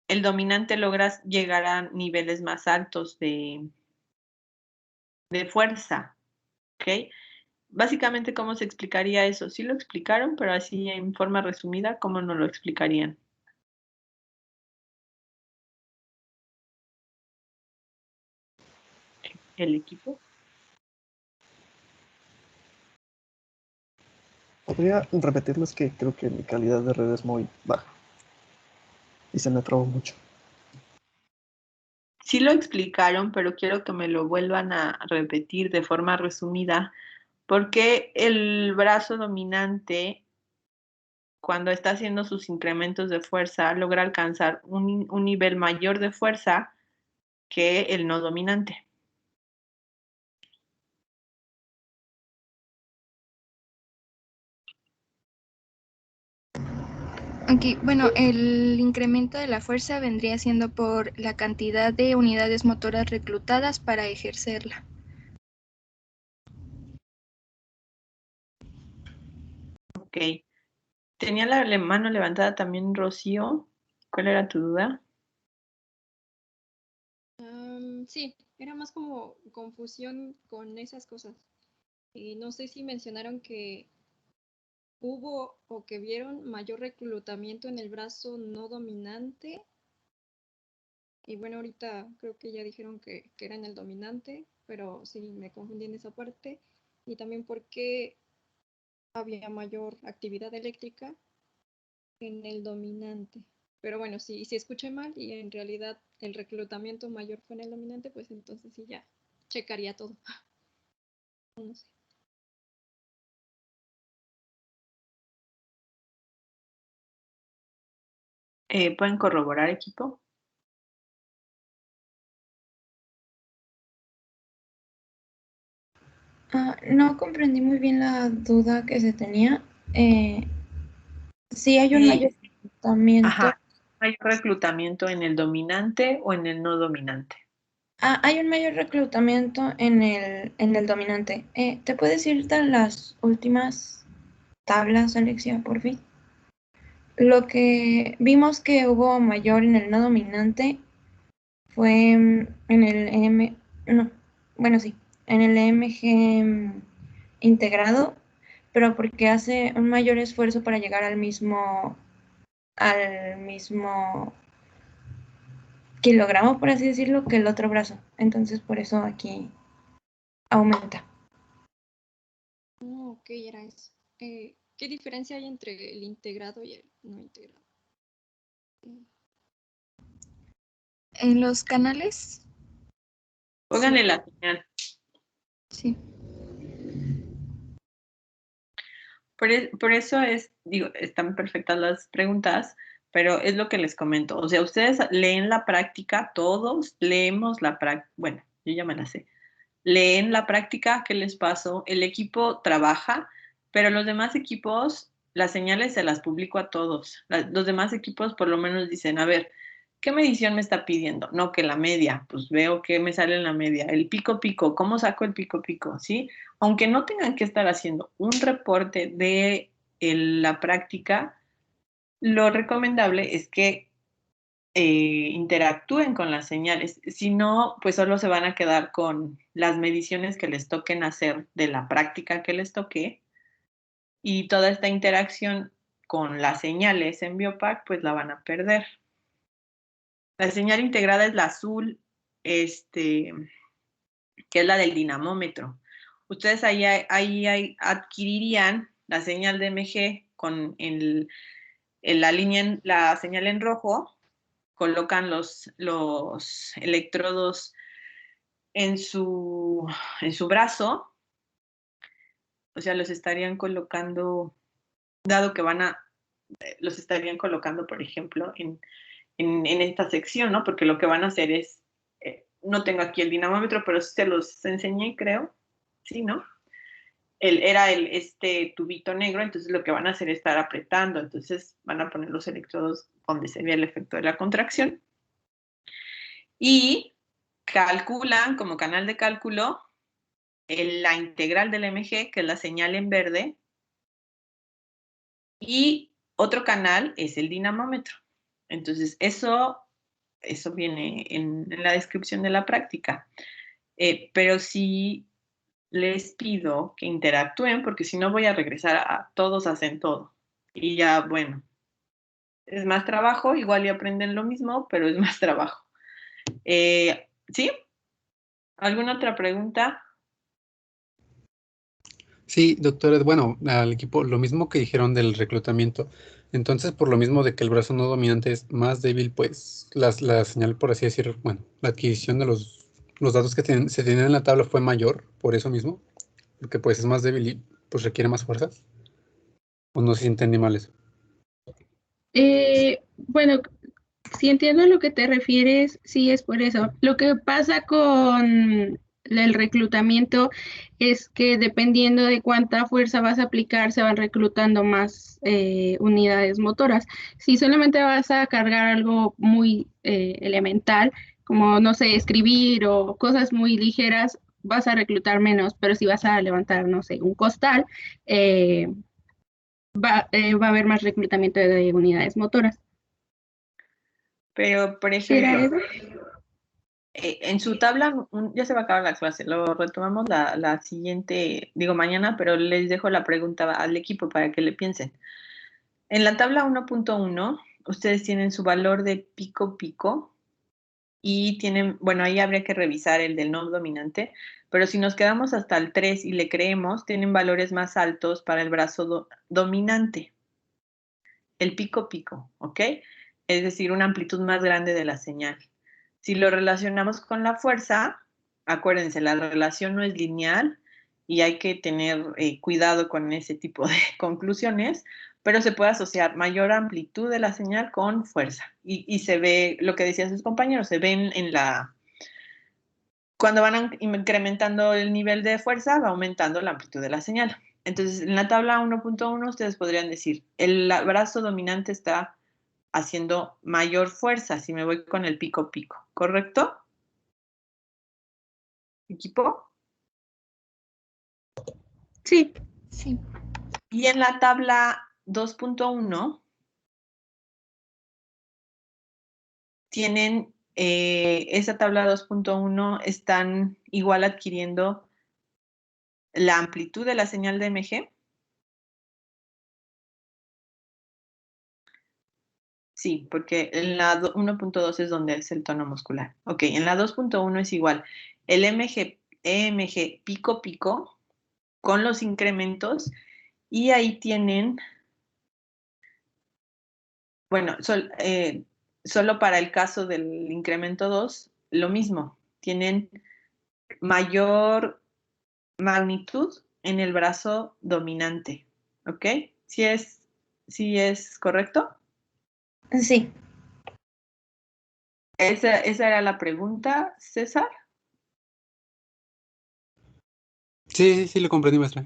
el dominante logra llegar a niveles más altos de fuerza, ¿ok? Básicamente, ¿cómo se explicaría eso? Sí lo explicaron, pero así en forma resumida, ¿cómo no lo explicarían? ¿El equipo? ¿Podría repetirles que creo que mi calidad de red es muy baja? Y se me trabó mucho. Sí lo explicaron, pero quiero que me lo vuelvan a repetir de forma resumida, porque el brazo dominante, cuando está haciendo sus incrementos de fuerza, logra alcanzar un nivel mayor de fuerza que el no dominante. Ok, bueno, el incremento de la fuerza vendría siendo por la cantidad de unidades motoras reclutadas para ejercerla. Ok. Tenía la mano levantada también Rocío. ¿Cuál era tu duda? Sí, era más como confusión con esas cosas. Y no sé si mencionaron que hubo o que vieron mayor reclutamiento en el brazo no dominante. Y bueno, ahorita creo que ya dijeron que era en el dominante, pero sí me confundí en esa parte. Y también porque había mayor actividad eléctrica en el dominante. Pero bueno, si escuché mal y en realidad el reclutamiento mayor fue en el dominante, pues entonces sí ya checaría todo. No sé. ¿Pueden corroborar, equipo? No comprendí muy bien la duda que se tenía. Sí hay un Sí. mayor reclutamiento. Ajá. ¿Hay reclutamiento en el dominante o en el no dominante? Hay un mayor reclutamiento en el dominante. ¿Te puedes ir a las últimas tablas, Alexia, por fin? Lo que vimos que hubo mayor en el no dominante fue en el en el MG integrado, pero porque hace un mayor esfuerzo para llegar al mismo kilogramo, por así decirlo, que el otro brazo. Entonces, por eso aquí aumenta. Ok, era eso. ¿Qué diferencia hay entre el integrado y el no integrado? En los canales Pónganle la señal. Sí. Por eso digo, están perfectas las preguntas, pero es lo que les comento. O sea, ustedes leen la práctica, todos leemos la práctica, bueno, yo ya me la sé. Leen la práctica que les paso, el equipo trabaja, pero los demás equipos, las señales se las publico a todos. Los demás equipos por lo menos dicen, a ver, ¿qué medición me está pidiendo? No, que la media, pues veo que me sale en la media. El pico pico, ¿cómo saco el pico pico? ¿Sí? Aunque no tengan que estar haciendo un reporte de la práctica, lo recomendable es que interactúen con las señales. Si no, pues solo se van a quedar con las mediciones que les toquen hacer de la práctica que les toque y toda esta interacción con las señales en Biopac, pues la van a perder. La señal integrada es la azul, que es la del dinamómetro. Ustedes ahí adquirirían la señal de MG con la señal en rojo, colocan los electrodos en su brazo, o sea, los estarían colocando, dado que los estarían colocando, por ejemplo, en esta sección, ¿no? Porque lo que van a hacer es, no tengo aquí el dinamómetro, pero se los enseñé, creo, sí, ¿no? Era este tubito negro, entonces lo que van a hacer es estar apretando, entonces van a poner los electrodos donde se ve el efecto de la contracción. Y calculan como canal de cálculo la integral del MG, que es la señal en verde, y otro canal es el dinamómetro. Entonces, eso viene en la descripción de la práctica. Pero sí les pido que interactúen, porque si no voy a regresar a todos hacen todo. Y ya, bueno, es más trabajo, igual y aprenden lo mismo, pero es más trabajo. ¿Sí? ¿Alguna otra pregunta? Sí, doctora, bueno, al equipo, lo mismo que dijeron del reclutamiento. Entonces, por lo mismo de que el brazo no dominante es más débil, pues la señal, por así decir, bueno, la adquisición de los datos que se tienen en la tabla fue mayor, por eso mismo, porque pues es más débil y pues requiere más fuerzas. ¿O no se entendí mal eso? Bueno, si entiendo a lo que te refieres, sí es por eso. Lo que pasa con el reclutamiento es que dependiendo de cuánta fuerza vas a aplicar, se van reclutando más unidades motoras. Si solamente vas a cargar algo muy elemental, como, no sé, escribir o cosas muy ligeras, vas a reclutar menos, pero si vas a levantar, no sé, un costal, va a haber más reclutamiento de unidades motoras. Pero, por ¿Era ejemplo, eso? en su tabla, ya se va a acabar la clase, lo retomamos la siguiente, digo mañana, pero les dejo la pregunta al equipo para que le piensen. En la tabla 1.1, ustedes tienen su valor de pico pico y tienen, bueno, ahí habría que revisar el del no dominante, pero si nos quedamos hasta el 3 y le creemos, tienen valores más altos para el brazo dominante, el pico pico, ¿ok? Es decir, una amplitud más grande de la señal. Si lo relacionamos con la fuerza, acuérdense, la relación no es lineal y hay que tener cuidado con ese tipo de conclusiones, pero se puede asociar mayor amplitud de la señal con fuerza. Y se ve, lo que decían sus compañeros, se ven cuando van incrementando el nivel de fuerza, va aumentando la amplitud de la señal. Entonces, en la tabla 1.1 ustedes podrían decir, el brazo dominante está haciendo mayor fuerza si me voy con el pico pico, ¿correcto? ¿Equipo? Sí. Sí. Y en la tabla 2.1 tienen esa tabla 2.1 están igual adquiriendo la amplitud de la señal de MG. Sí, porque en la 1.2 es donde es el tono muscular. Ok, en la 2.1 es igual. El EMG pico pico con los incrementos y ahí tienen, bueno, solo para el caso del incremento 2, lo mismo. Tienen mayor magnitud en el brazo dominante. ¿Ok? ¿Sí es correcto? Sí. Esa era la pregunta, César. Sí, lo comprendí, maestra.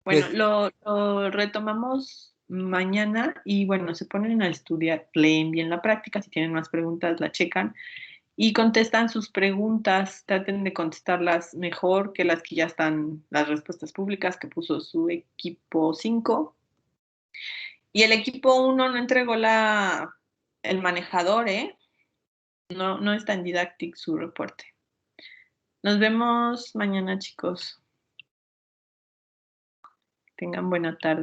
Bueno, Es- lo retomamos mañana y bueno, se ponen a estudiar, leen bien la práctica, si tienen más preguntas la checan y contestan sus preguntas, traten de contestarlas mejor que las que ya están, las respuestas públicas que puso su equipo 5. Y el equipo 1 no entregó el manejador, ¿eh? No está en Didactic su reporte. Nos vemos mañana, chicos. Tengan buena tarde.